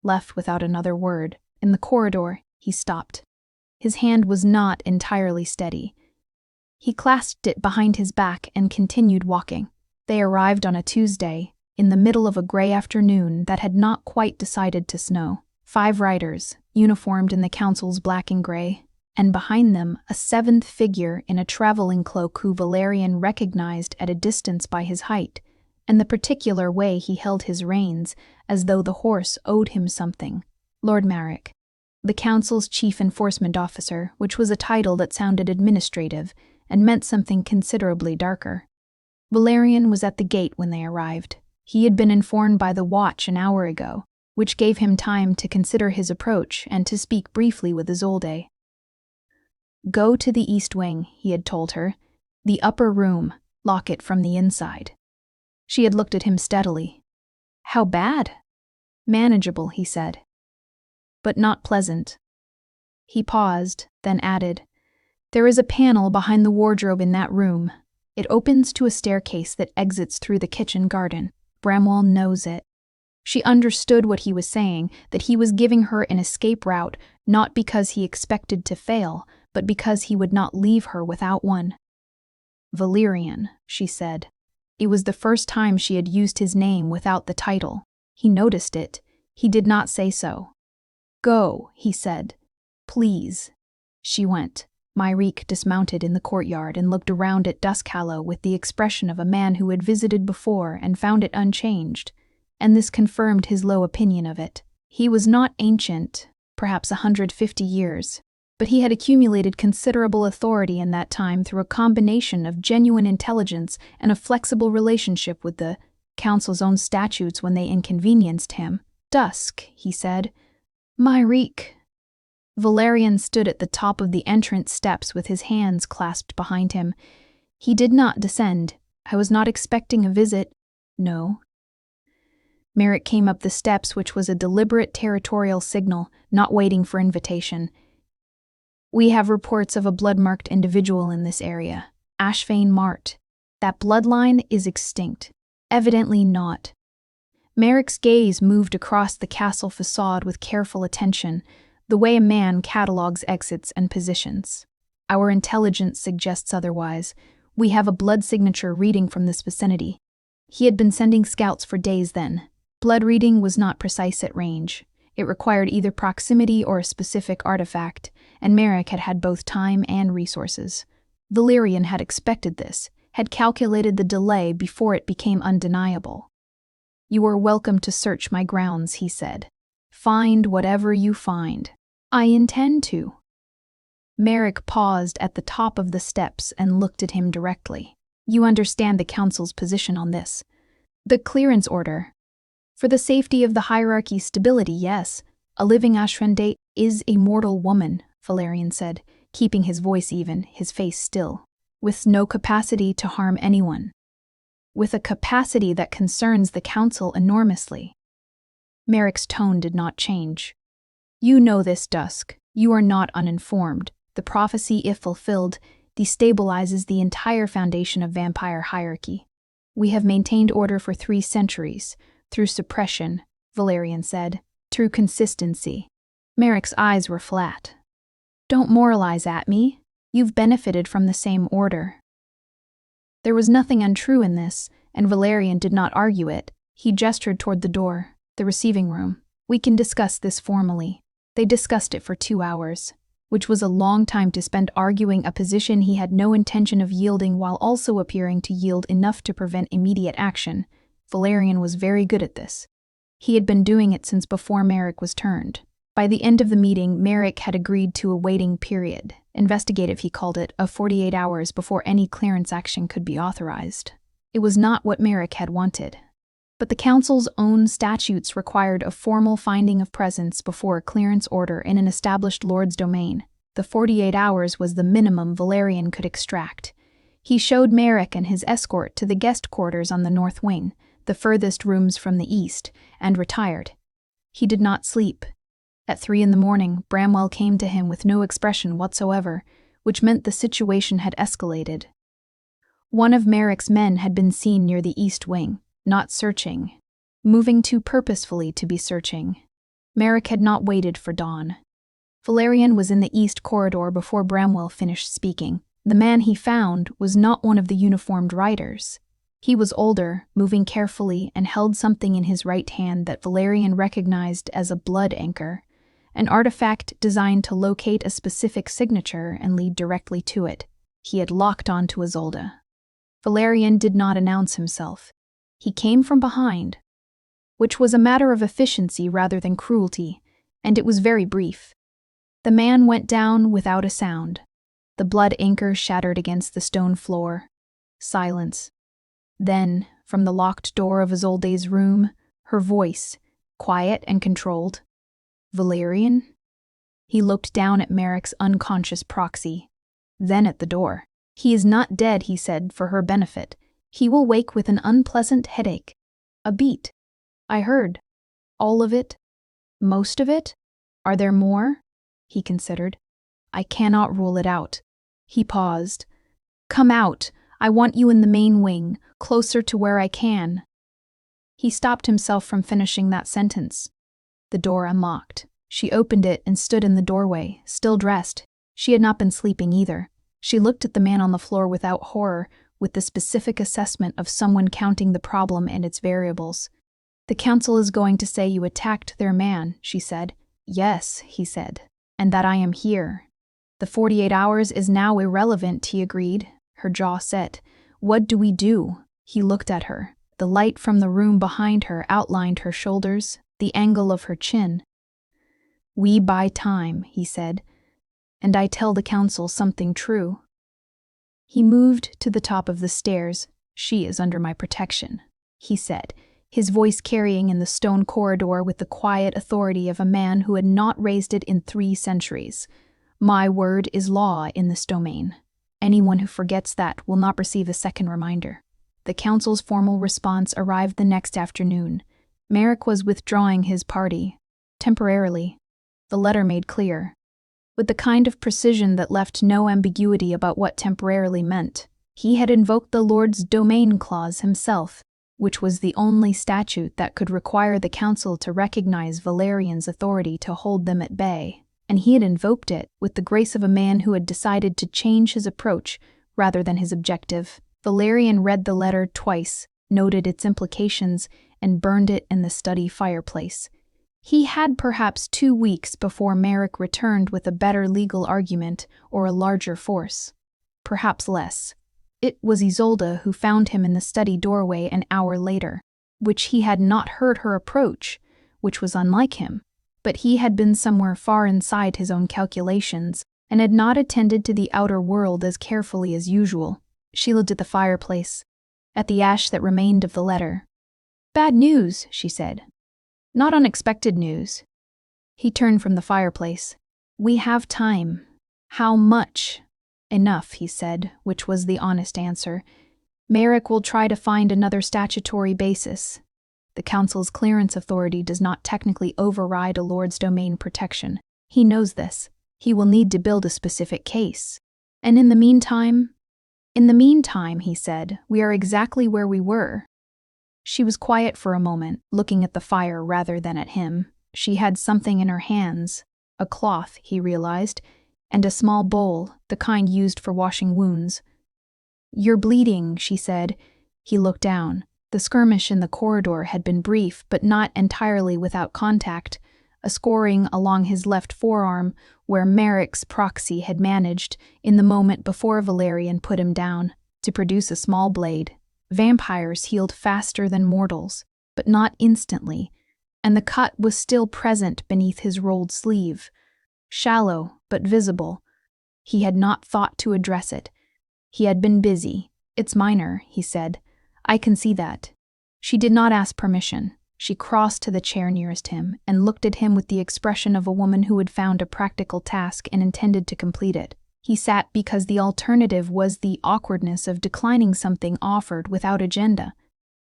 Left without another word, in the corridor, he stopped. His hand was not entirely steady. He clasped it behind his back and continued walking. They arrived on a Tuesday, in the middle of a gray afternoon that had not quite decided to snow. 5 riders, uniformed in the council's black and gray, and behind them a 7th figure in a traveling cloak who Valerian recognized at a distance by his height, and the particular way he held his reins, as though the horse owed him something. Lord Marek, the council's chief enforcement officer, which was a title that sounded administrative and meant something considerably darker. Valerian was at the gate when they arrived. He had been informed by the watch an hour ago, which gave him time to consider his approach and to speak briefly with Isolde. "Go to the east wing," he had told her. "The upper room, lock it from the inside." She had looked at him steadily. "How bad?" "Manageable," he said. "But not pleasant." He paused, then added, "There is a panel behind the wardrobe in that room. It opens to a staircase that exits through the kitchen garden. Bramwell knows it." She understood what he was saying, that he was giving her an escape route, not because he expected to fail, but because he would not leave her without one. "Valerian," she said. It was the first time she had used his name without the title. He noticed it. He did not say so. "Go," he said. "Please." She went. Myrique dismounted in the courtyard and looked around at Duskhallow with the expression of a man who had visited before and found it unchanged, and this confirmed his low opinion of it. He was not ancient, perhaps 150 years, but he had accumulated considerable authority in that time through a combination of genuine intelligence and a flexible relationship with the council's own statutes when they inconvenienced him. "Dusk," he said. "Myrique." Valerian stood at the top of the entrance steps with his hands clasped behind him. He did not descend. "I was not expecting a visit." "No." Merrick came up the steps, which was a deliberate territorial signal, not waiting for invitation. "We have reports of a blood-marked individual in this area, Ashfane Mart. That bloodline is extinct. Evidently not. Merrick's gaze moved across the castle facade with careful attention, the way a man catalogues exits and positions. Our intelligence suggests otherwise. We have a blood signature reading from this vicinity. He had been sending scouts for days then. Blood reading was not precise at range. It required either proximity or a specific artifact, and Merrick had had both time and resources. Valerian had expected this, had calculated the delay before it became undeniable. "You are welcome to search my grounds," he said. "Find whatever you find." "I intend to." Merrick paused at the top of the steps and looked at him directly. "You understand the Council's position on this. The clearance order. For the safety of the hierarchy's stability, yes. A living Ashrendate is a mortal woman," Valerian said, keeping his voice even, his face still. "With no capacity to harm anyone. With a capacity that concerns the Council enormously." Merrick's tone did not change. "You know this, Dusk. You are not uninformed. The prophecy, if fulfilled, destabilizes the entire foundation of vampire hierarchy. We have maintained order for 3 centuries, through suppression," Valerian said, "through consistency." Merrick's eyes were flat. "Don't moralize at me. You've benefited from the same order." There was nothing untrue in this, and Valerian did not argue it. He gestured toward the door, the receiving room. "We can discuss this formally." They discussed it for 2 hours, which was a long time to spend arguing a position he had no intention of yielding while also appearing to yield enough to prevent immediate action. Valerian was very good at this. He had been doing it since before Merrick was turned. By the end of the meeting, Merrick had agreed to a waiting period, investigative he called it, of 48 hours before any clearance action could be authorized. It was not what Merrick had wanted. But the Council's own statutes required a formal finding of presence before a clearance order in an established lord's domain. The 48 hours was the minimum Valerian could extract. He showed Merrick and his escort to the guest quarters on the north wing, the furthest rooms from the east, and retired. He did not sleep. At 3 a.m, Bramwell came to him with no expression whatsoever, which meant the situation had escalated. One of Merrick's men had been seen near the east wing, not searching, moving too purposefully to be searching. Merrick had not waited for dawn. Valerian was in the east corridor before Bramwell finished speaking. The man he found was not one of the uniformed riders. He was older, moving carefully, and held something in his right hand that Valerian recognized as a blood anchor, an artifact designed to locate a specific signature and lead directly to it. He had locked on to Isolde. Valerian did not announce himself. He came from behind, which was a matter of efficiency rather than cruelty, and it was very brief. The man went down without a sound. The blood anchor shattered against the stone floor. Silence. Then, from the locked door of Isolde's room, her voice, quiet and controlled. "Valerian?" He looked down at Merrick's unconscious proxy, then at the door. "He is not dead," he said, for her benefit. "He will wake with an unpleasant headache. A beat. I heard. All of it? Most of it? Are there more?" He considered. "I cannot rule it out." He paused. "Come out. I want you in the main wing, closer to where I can." He stopped himself from finishing that sentence. The door unlocked. She opened it and stood in the doorway, still dressed. She had not been sleeping either. She looked at the man on the floor without horror, with the specific assessment of someone counting the problem and its variables. "The Council is going to say you attacked their man," she said. "Yes," he said, "and that I am here." "The 48 hours is now irrelevant," he agreed, her jaw set. "What do we do?" He looked at her. The light from the room behind her outlined her shoulders, the angle of her chin. "We buy time," he said, "and I tell the Council something true." He moved to the top of the stairs. "She is under my protection," he said, his voice carrying in the stone corridor with the quiet authority of a man who had not raised it in 3 centuries. "My word is law in this domain. Anyone who forgets that will not receive a second reminder." The Council's formal response arrived the next afternoon. Merrick was withdrawing his party, temporarily. The letter made clear, with the kind of precision that left no ambiguity about what temporarily meant. He had invoked the Lord's domain clause himself. which was the only statute that could require the council to recognize Valerian's authority to hold them at bay, and he had invoked it with the grace of a man who had decided to change his approach rather than his objective. Valerian read the letter twice, noted its implications, and burned it in the study fireplace. He had perhaps 2 weeks before Merrick returned with a better legal argument or a larger force. Perhaps less. It was Isolde who found him in the study doorway an hour later, which he had not heard her approach, which was unlike him. But he had been somewhere far inside his own calculations and had not attended to the outer world as carefully as usual. She looked at the fireplace, at the ash that remained of the letter. "Bad news," she said. "Not unexpected news." He turned from the fireplace. "We have time." "How much?" "Enough," he said, which was the honest answer. "Merrick will try to find another statutory basis. The Council's clearance authority does not technically override a Lord's domain protection. He knows this. He will need to build a specific case. And in the meantime, he said, we are exactly where we were." She was quiet for a moment, looking at the fire rather than at him. She had something in her hands, a cloth, he realized, and a small bowl, the kind used for washing wounds. "You're bleeding," she said. He looked down. The skirmish in the corridor had been brief, but not entirely without contact, a scoring along his left forearm where Merrick's proxy had managed, in the moment before Valerian put him down, to produce a small blade. Vampires healed faster than mortals, but not instantly, and the cut was still present beneath his rolled sleeve. Shallow, but visible. He had not thought to address it. He had been busy. "It's minor," he said. "I can see that." She did not ask permission. She crossed to the chair nearest him and looked at him with the expression of a woman who had found a practical task and intended to complete it. He sat because the alternative was the awkwardness of declining something offered without agenda.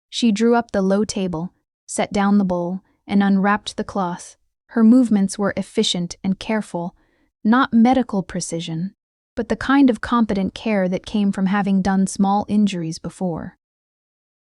She drew up the low table, set down the bowl, and unwrapped the cloth. Her movements were efficient and careful, not medical precision, but the kind of competent care that came from having done small injuries before.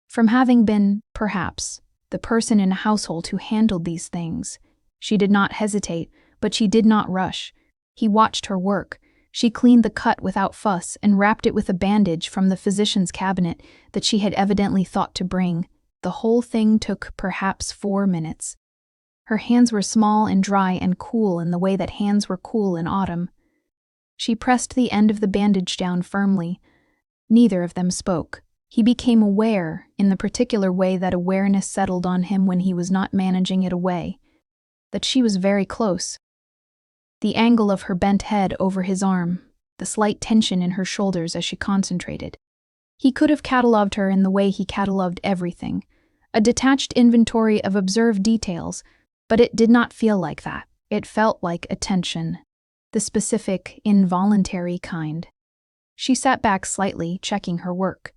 From having been, perhaps, the person in a household who handled these things. She did not hesitate, but she did not rush. He watched her work. She cleaned the cut without fuss and wrapped it with a bandage from the physician's cabinet that she had evidently thought to bring. The whole thing took perhaps 4 minutes. Her hands were small and dry and cool in the way that hands were cool in autumn. She pressed the end of the bandage down firmly. Neither of them spoke. He became aware, in the particular way that awareness settled on him when he was not managing it away, that she was very close. The angle of her bent head over his arm, the slight tension in her shoulders as she concentrated. He could have catalogued her in the way he catalogued everything, a detached inventory of observed details, but it did not feel like that. It felt like attention, the specific, involuntary kind. She sat back slightly, checking her work.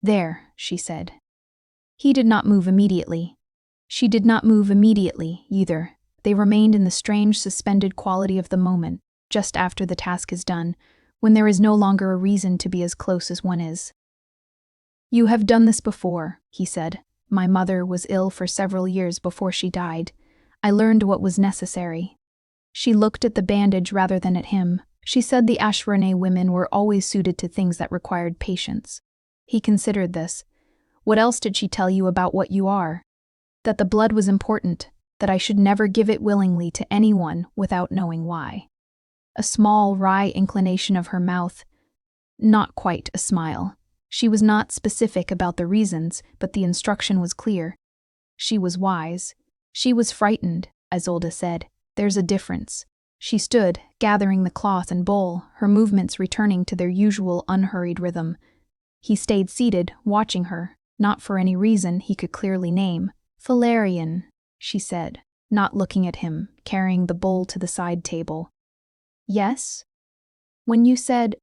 "There," she said. He did not move immediately. She did not move immediately, either. They remained in the strange suspended quality of the moment, just after the task is done, when there is no longer a reason to be as close as one is. "You have done this before," he said. "My mother was ill for several years before she died. I learned what was necessary." She looked at the bandage rather than at him. She said the Ashverne women were always suited to things that required patience. He considered this. "What else did she tell you about what you are?" "That the blood was important, that I should never give it willingly to anyone without knowing why." A small, wry inclination of her mouth. Not quite a smile. She was not specific about the reasons, but the instruction was clear. She was wise. She was frightened, Isolde said. "There's a difference." She stood, gathering the cloth and bowl, her movements returning to their usual unhurried rhythm. He stayed seated, watching her, not for any reason he could clearly name. "Valerian," she said, not looking at him, carrying the bowl to the side table. "Yes? When you said,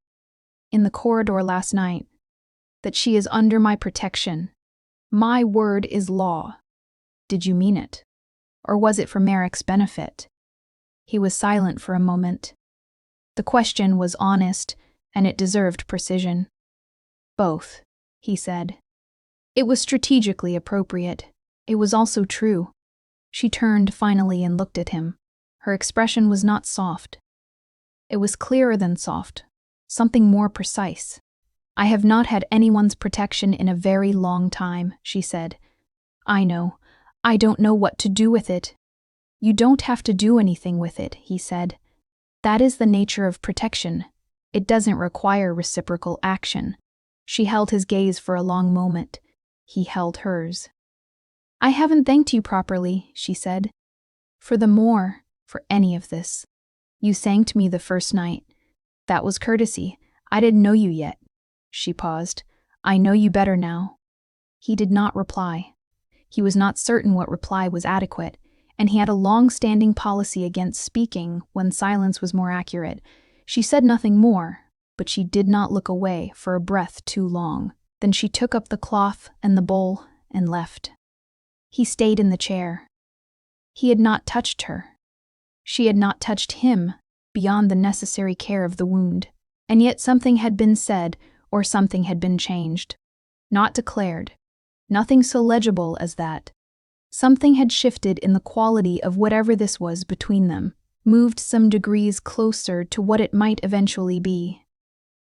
in the corridor last night, that she is under my protection, my word is law, did you mean it? Or was it for Merrick's benefit?" He was silent for a moment. The question was honest, and it deserved precision. "Both," he said. It was strategically appropriate. It was also true. She turned finally and looked at him. Her expression was not soft. It was clearer than soft, something more precise. "I have not had anyone's protection in a very long time," she said. "I know. I don't know what to do with it." "You don't have to do anything with it," he said. "That is the nature of protection. It doesn't require reciprocal action." She held his gaze for a long moment. He held hers. "I haven't thanked you properly," she said. For any of this. You thanked me the first night. That was courtesy. I didn't know you yet." She paused. "I know you better now." He did not reply. He was not certain what reply was adequate, and he had a long-standing policy against speaking when silence was more accurate. She said nothing more, but she did not look away for a breath too long. Then she took up the cloth and the bowl and left. He stayed in the chair. He had not touched her. She had not touched him beyond the necessary care of the wound. And yet something had been said, or something had been changed. Not declared. Nothing so legible as that. Something had shifted in the quality of whatever this was between them, moved some degrees closer to what it might eventually be.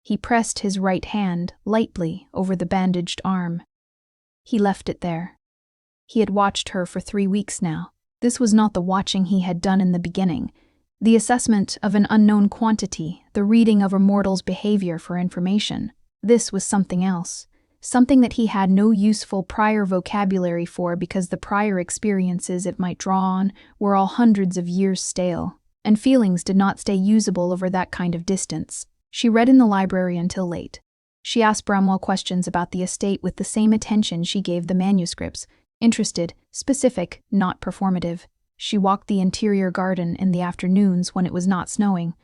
He pressed his right hand lightly over the bandaged arm. He left it there. He had watched her for 3 weeks now. This was not the watching he had done in the beginning. The assessment of an unknown quantity, the reading of a mortal's behavior for information. This was something else. Something that he had no useful prior vocabulary for because the prior experiences it might draw on were all hundreds of years stale, and feelings did not stay usable over that kind of distance. She read in the library until late. She asked Bramwell questions about the estate with the same attention she gave the manuscripts. Interested, specific, not performative. She walked the interior garden in the afternoons when it was not snowing,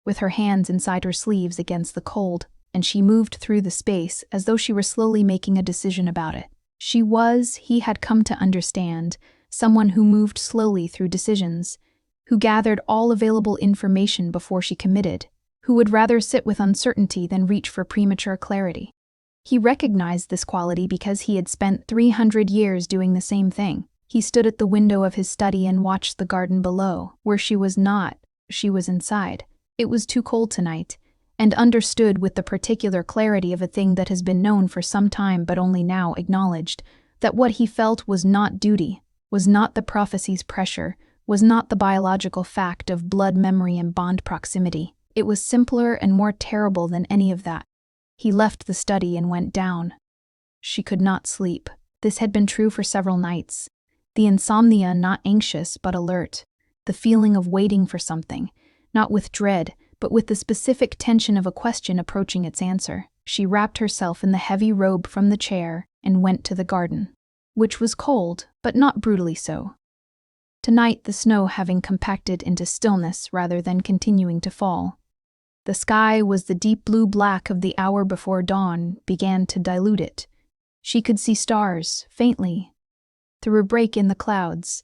with her hands inside her sleeves against the cold, and she moved through the space as though she were slowly making a decision about it. She was, he had come to understand, someone who moved slowly through decisions, who gathered all available information before she committed, who would rather sit with uncertainty than reach for premature clarity. He recognized this quality because he had spent 300 years doing the same thing. He stood at the window of his study and watched the garden below, where she was not, she was inside. It was too cold tonight, and understood with the particular clarity of a thing that has been known for some time but only now acknowledged, that what he felt was not duty, was not the prophecy's pressure, was not the biological fact of blood memory and bond proximity. It was simpler and more terrible than any of that. He left the study and went down. She could not sleep. This had been true for several nights. The insomnia not anxious but alert. The feeling of waiting for something, not with dread, but with the specific tension of a question approaching its answer. She wrapped herself in the heavy robe from the chair and went to the garden, which was cold, but not brutally so. Tonight, the snow having compacted into stillness rather than continuing to fall. The sky was the deep blue-black of the hour before dawn began to dilute it. She could see stars, faintly, through a break in the clouds.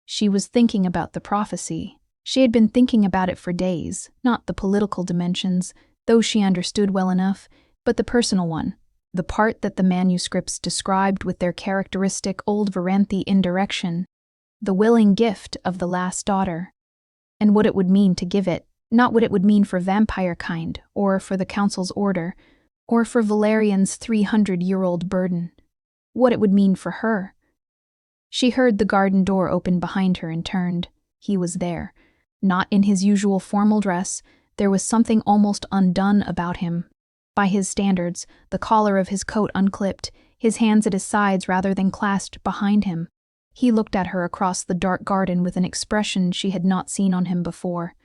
She was thinking about the prophecy. She had been thinking about it for days, not the political dimensions, though she understood well enough, but the personal one, the part that the manuscripts described with their characteristic old Varanthi indirection, the willing gift of the last daughter, and what it would mean to give it. Not what it would mean for vampire kind, or for the Council's order, or for Valerian's 300-year-old burden. What it would mean for her. She heard the garden door open behind her and turned. He was there. Not in his usual formal dress, there was something almost undone about him. By his standards, the collar of his coat unclipped, his hands at his sides rather than clasped behind him. He looked at her across the dark garden with an expression she had not seen on him before.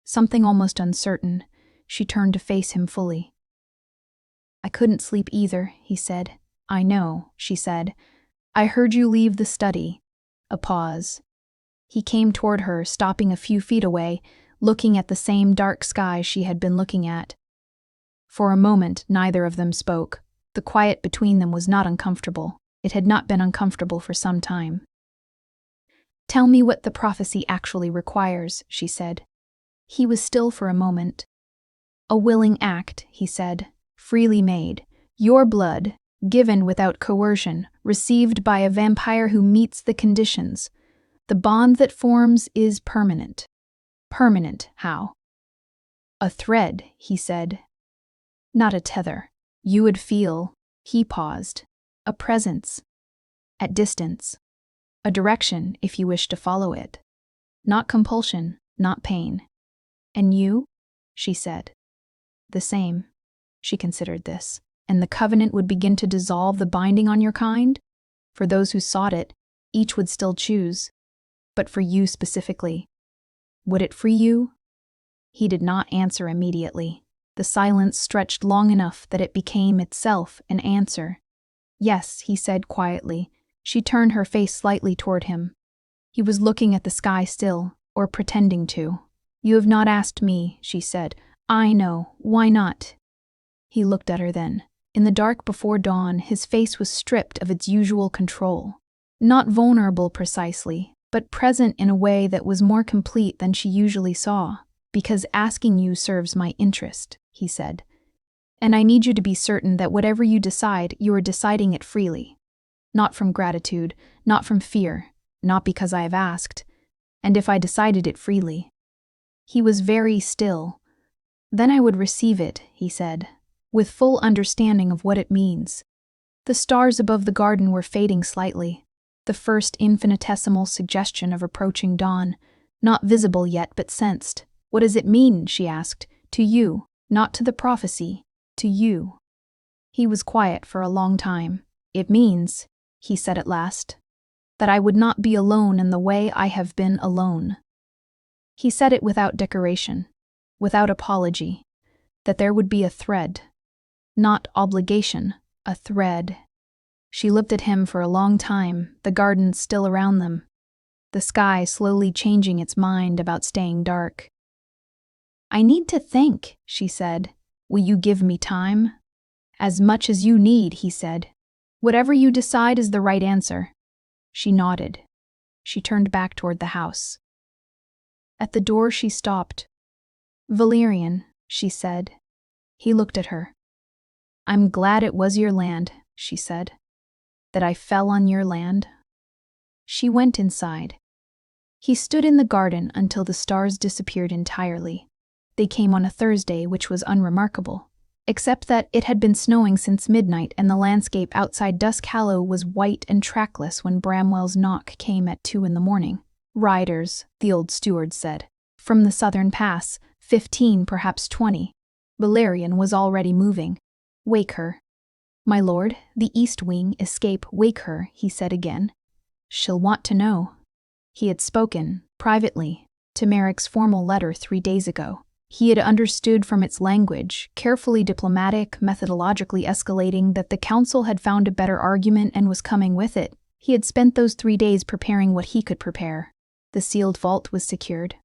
Something almost uncertain. She turned to face him fully. "I couldn't sleep either," he said. "I know," she said. "I heard you leave the study." A pause. He came toward her, stopping a few feet away, looking at the same dark sky she had been looking at. For a moment, neither of them spoke. The quiet between them was not uncomfortable. It had not been uncomfortable for some time. "Tell me what the prophecy actually requires," she said. He was still for a moment. "A willing act," he said, "freely made. Your blood, given without coercion, received by a vampire who meets the conditions. The bond that forms is permanent. Permanent, how? A thread, he said. Not a tether. You would feel, he paused, a presence. At distance. A direction, if you wish to follow it. Not compulsion, not pain. And you? She said. The same. She considered this. And the covenant would begin to dissolve the binding on your kind? For those who sought it, each would still choose. But for you specifically, would it free you? He did not answer immediately. The silence stretched long enough that it became itself an answer. Yes, he said quietly. She turned her face slightly toward him. He was looking at the sky still, or pretending to. You have not asked me, she said. I know. Why not? He looked at her then. In the dark before dawn, his face was stripped of its usual control. Not vulnerable precisely, but present in a way that was more complete than she usually saw. Because asking you serves my interest, he said. And I need you to be certain that whatever you decide, you are deciding it freely. Not from gratitude, not from fear, not because I have asked. And if I decided it freely. He was very still. Then I would receive it, he said, with full understanding of what it means. The stars above the garden were fading slightly, the first infinitesimal suggestion of approaching dawn, not visible yet but sensed. What does it mean, she asked, to you, not to the prophecy, to you? He was quiet for a long time. It means, he said at last, that I would not be alone in the way I have been alone. He said it without decoration, without apology, that there would be a thread. Not obligation, a thread. She looked at him for a long time, the garden still around them, the sky slowly changing its mind about staying dark. I need to think, she said. Will you give me time? As much as you need, he said. Whatever you decide is the right answer. She nodded. She turned back toward the house. At the door she stopped. Valerian, she said. He looked at her. I'm glad it was your land, she said. That I fell on your land. She went inside. He stood in the garden until the stars disappeared entirely. They came on a Thursday, which was unremarkable, except that it had been snowing since midnight and the landscape outside Dusk Hallow was white and trackless when Bramwell's knock came at 2 a.m. Riders, the old steward said, from the southern pass, 15, perhaps 20. Valerian was already moving. Wake her. My lord, the east wing, escape, wake her, he said again. She'll want to know. He had spoken, privately, to Merrick's formal letter 3 days ago. He had understood from its language, carefully diplomatic, methodologically escalating, that the council had found a better argument and was coming with it. He had spent those 3 days preparing what he could prepare. The sealed vault was secured.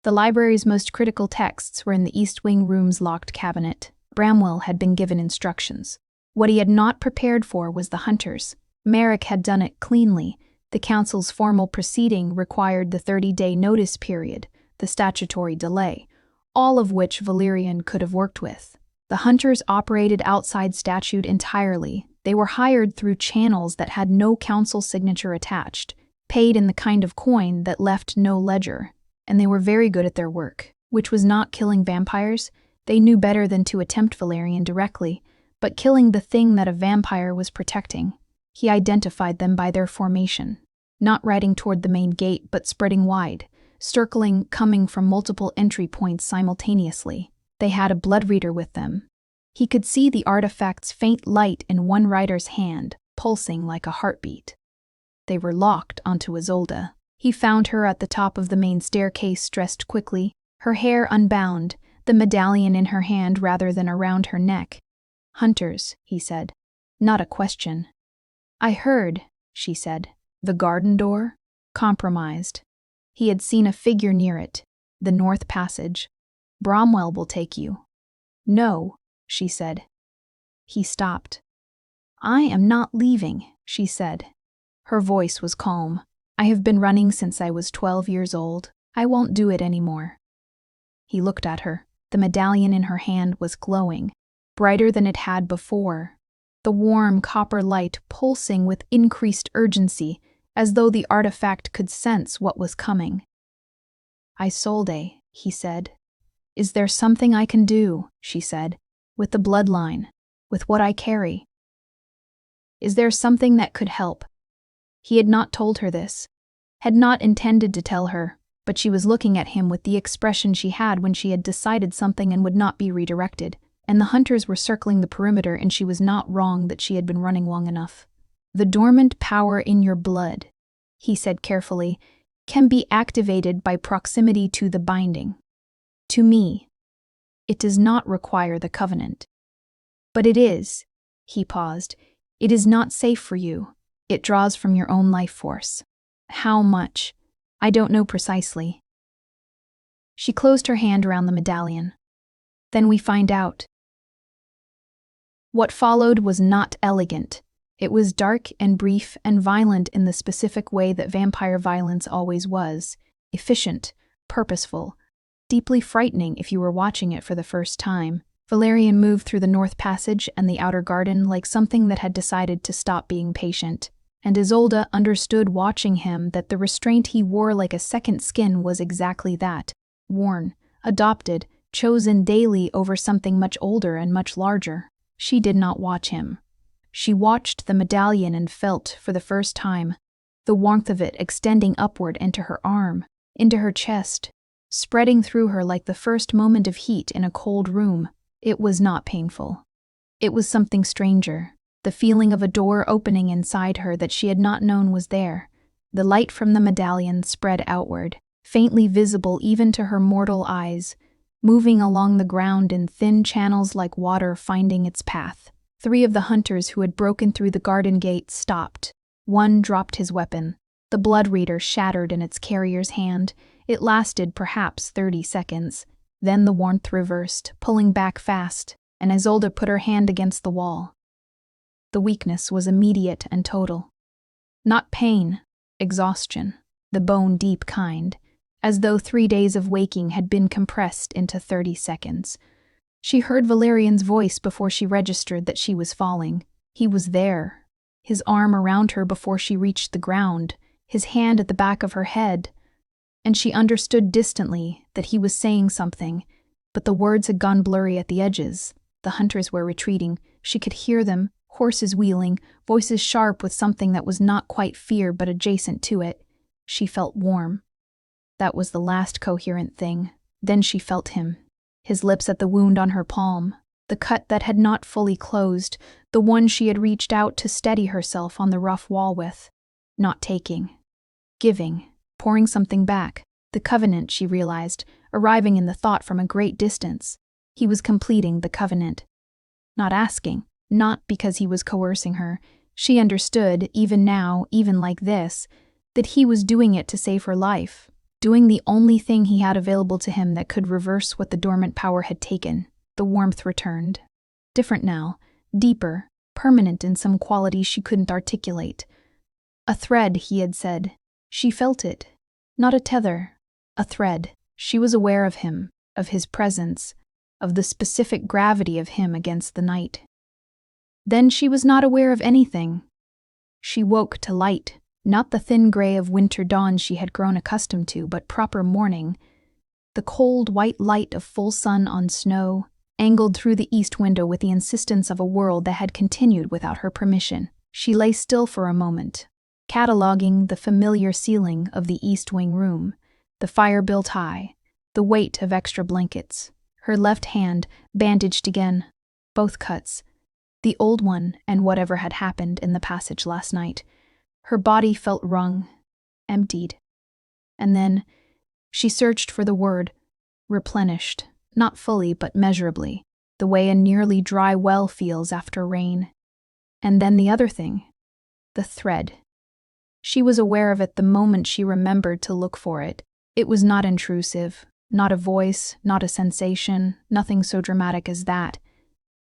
The library's most critical texts were in the East Wing room's locked cabinet. Bramwell had been given instructions. What he had not prepared for was the hunters. Merrick had done it cleanly. The council's formal proceeding required the 30-day notice period, the statutory delay, all of which Valerian could have worked with. The hunters operated outside statute entirely. They were hired through channels that had no council signature attached, paid in the kind of coin that left no ledger, and they were very good at their work, which was not killing vampires. They knew better than to attempt Valerian directly, but killing the thing that a vampire was protecting. He identified them by their formation, not riding toward the main gate but spreading wide, circling, coming from multiple entry points simultaneously. They had a blood reader with them. He could see the artifact's faint light in one rider's hand, pulsing like a heartbeat. They were locked onto Isolde. He found her at the top of the main staircase, dressed quickly, her hair unbound, the medallion in her hand rather than around her neck. Hunters, he said. Not a question. I heard, she said. The garden door? Compromised. He had seen a figure near it. The North Passage. Bromwell will take you. No, she said. He stopped. I am not leaving, she said. Her voice was calm. I have been running since I was 12 years old. I won't do it anymore. He looked at her. The medallion in her hand was glowing, brighter than it had before. the warm copper light pulsing with increased urgency, as though the artifact could sense what was coming. "Isolde," he said. "Is there something I can do," she said, "with the bloodline, with what I carry? Is there something that could help?" He had not told her this, had not intended to tell her, but she was looking at him with the expression she had when she had decided something and would not be redirected, and the hunters were circling the perimeter, and she was not wrong that she had been running long enough. "The dormant power in your blood," he said carefully, "can be activated by proximity to the binding. To me, it does not require the covenant. But it is," he paused, "it is not safe for you. It draws from your own life force. How much? I don't know precisely." She closed her hand around the medallion. "Then we find out." What followed was not elegant. It was dark and brief and violent in the specific way that vampire violence always was, efficient, purposeful, deeply frightening if you were watching it for the first time. Valerian moved through the north passage and the outer garden like something that had decided to stop being patient, and Isolde understood watching him that the restraint he wore like a second skin was exactly that, worn, adopted, chosen daily over something much older and much larger. She did not watch him. She watched the medallion and felt, for the first time, the warmth of it extending upward into her arm, into her chest, spreading through her like the first moment of heat in a cold room. It was not painful. It was something stranger, the feeling of a door opening inside her that she had not known was there. The light from the medallion spread outward, faintly visible even to her mortal eyes, moving along the ground in thin channels like water finding its path. 3 of the hunters who had broken through the garden gate stopped. 1 dropped his weapon. The blood reader shattered in its carrier's hand. It lasted perhaps 30 seconds. Then the warmth reversed, pulling back fast, and Isolde put her hand against the wall. The weakness was immediate and total. Not pain, exhaustion, the bone-deep kind, as though 3 days of waking had been compressed into 30 seconds. She heard Valerian's voice before she registered that she was falling. He was there, his arm around her before she reached the ground, his hand at the back of her head, and she understood distantly that he was saying something, but the words had gone blurry at the edges. The hunters were retreating. She could hear them, horses wheeling, voices sharp with something that was not quite fear but adjacent to it. She felt warm. That was the last coherent thing. Then she felt him, his lips at the wound on her palm, the cut that had not fully closed, the one she had reached out to steady herself on the rough wall with. Not taking, giving, pouring something back. The covenant, she realized, arriving in the thought from a great distance. He was completing the covenant. Not asking, not because he was coercing her. She understood, even now, even like this, that he was doing it to save her life, doing the only thing he had available to him that could reverse what the dormant power had taken. The warmth returned. Different now, deeper, permanent in some quality she couldn't articulate. A thread, he had said. She felt it. Not a tether. A thread. She was aware of him, of his presence, of the specific gravity of him against the night. Then she was not aware of anything. She woke to light, not the thin gray of winter dawn she had grown accustomed to, but proper morning. The cold white light of full sun on snow, angled through the east window with the insistence of a world that had continued without her permission. She lay still for a moment, cataloging the familiar ceiling of the east wing room, the fire built high, the weight of extra blankets, her left hand bandaged again, both cuts, the old one and whatever had happened in the passage last night. Her body felt wrung, emptied. And then she searched for the word, replenished, not fully but measurably, the way a nearly dry well feels after rain. And then the other thing, the thread. She was aware of it the moment she remembered to look for it. It was not intrusive, not a voice, not a sensation, nothing so dramatic as that.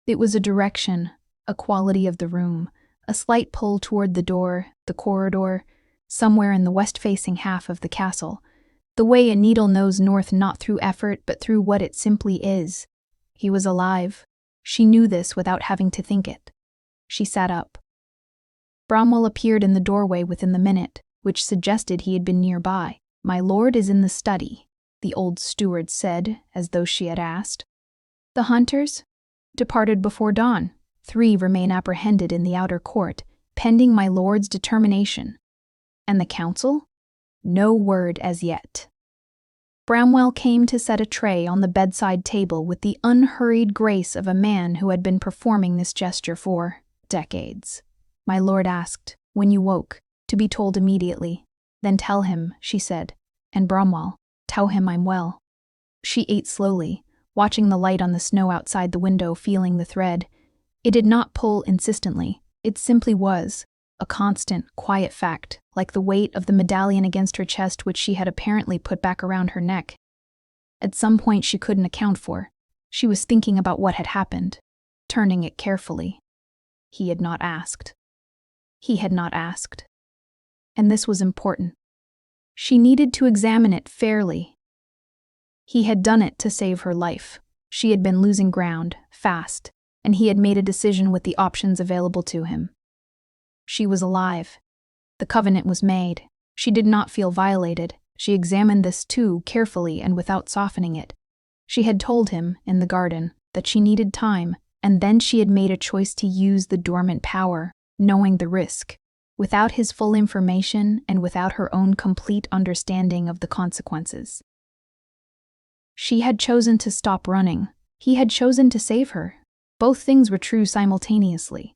It was a direction, a quality of the room, a slight pull toward the door, the corridor, somewhere in the west-facing half of the castle, the way a needle knows north not through effort but through what it simply is. He was alive. She knew this without having to think it. She sat up. Bromwell appeared in the doorway within the minute, which suggested he had been nearby. "My lord is in the study," the old steward said, as though she had asked. "The hunters?" "Departed before dawn. 3 remain apprehended in the outer court, pending my lord's determination." "And the council?" "No word as yet." Bramwell came to set a tray on the bedside table with the unhurried grace of a man who had been performing this gesture for decades. "My lord asked, when you woke, to be told immediately. Then tell him," she said, "and Bromwell, tell him I'm well." She ate slowly, watching the light on the snow outside the window, feeling the thread. It did not pull insistently, it simply was, a constant, quiet fact, like the weight of the medallion against her chest which she had apparently put back around her neck. At some point she couldn't account for. She was thinking about what had happened, turning it carefully. He had not asked. He had not asked. And this was important. She needed to examine it fairly. He had done it to save her life. She had been losing ground, fast, and he had made a decision with the options available to him. She was alive. The covenant was made. She did not feel violated. She examined this too, carefully and without softening it. She had told him, in the garden, that she needed time, and then she had made a choice to use the dormant power, knowing the risk, without his full information and without her own complete understanding of the consequences. She had chosen to stop running. He had chosen to save her. Both things were true simultaneously.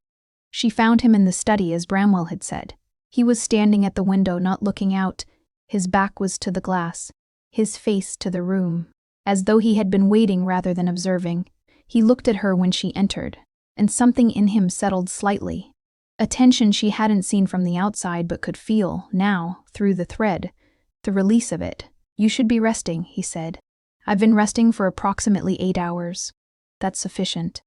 She found him in the study, as Bramwell had said. He was standing at the window, not looking out. His back was to the glass, his face to the room, as though he had been waiting rather than observing. He looked at her when she entered, and something in him settled slightly. A tension she hadn't seen from the outside but could feel, now, through the thread, the release of it. "You should be resting," he said. "I've been resting for approximately 8 hours. That's sufficient."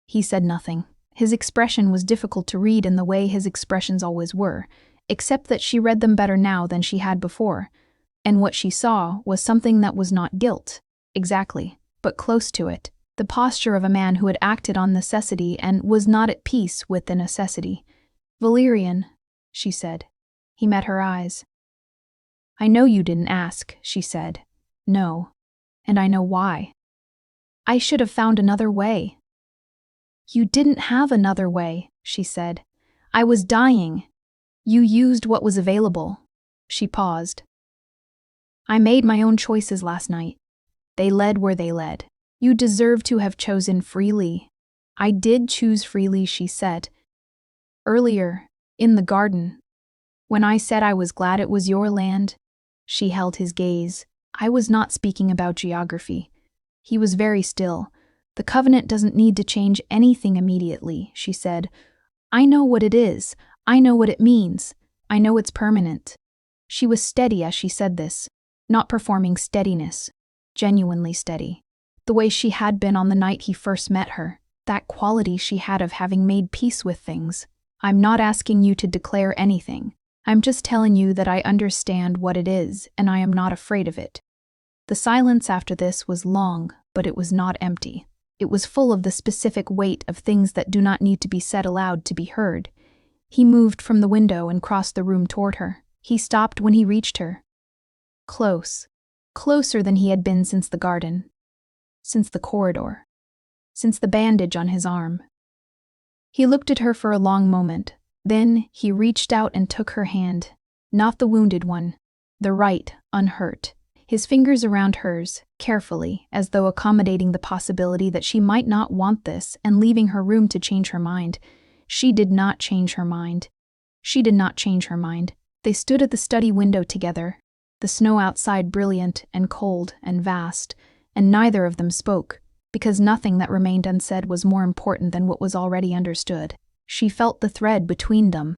He said nothing. His expression was difficult to read in the way his expressions always were, except that she read them better now than she had before. And what she saw was something that was not guilt, exactly, but close to it. The posture of a man who had acted on necessity and was not at peace with the necessity. "Valerian," she said. He met her eyes. "I know you didn't ask," she said. "No. And I know why. I should have found another way." "You didn't have another way," she said. "I was dying. You used what was available." She paused. "I made my own choices last night. They led where they led. You deserve to have chosen freely." "I did choose freely," she said. "Earlier, in the garden, when I said I was glad it was your land." She held his gaze. "I was not speaking about geography." He was very still. "The covenant doesn't need to change anything immediately," she said. "I know what it is. I know what it means. I know it's permanent." She was steady as she said this, not performing steadiness, genuinely steady. The way she had been on the night he first met her, that quality she had of having made peace with things. "I'm not asking you to declare anything. I'm just telling you that I understand what it is, and I am not afraid of it." The silence after this was long, but it was not empty. It was full of the specific weight of things that do not need to be said aloud to be heard. He moved from the window and crossed the room toward her. He stopped when he reached her. Close. Closer than he had been since the garden. Since the corridor. Since the bandage on his arm. He looked at her for a long moment. Then he reached out and took her hand. Not the wounded one. The right, unhurt. His fingers around hers, carefully, as though accommodating the possibility that she might not want this and leaving her room to change her mind. She did not change her mind. She did not change her mind. They stood at the study window together, the snow outside brilliant and cold and vast, and neither of them spoke, because nothing that remained unsaid was more important than what was already understood. She felt the thread between them.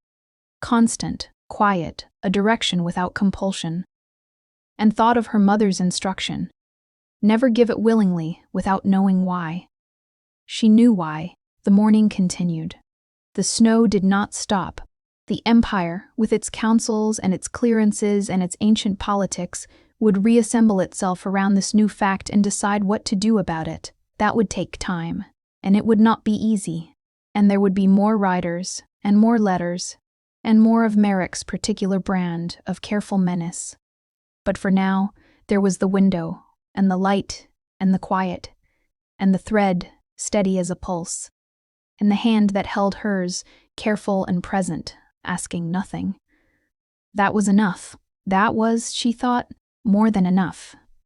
Constant, quiet, a direction without compulsion. And thought of her mother's instruction. Never give it willingly, without knowing why. She knew why. The morning continued. The snow did not stop. The empire, with its councils and its clearances and its ancient politics, would reassemble itself around this new fact and decide what to do about it. That would take time, and it would not be easy. And there would be more riders, and more letters, and more of Merrick's particular brand of careful menace. But for now, there was the window, and the light, and the quiet, and the thread, steady as a pulse, and the hand that held hers, careful and present, asking nothing. That was enough. That was, she thought, more than enough.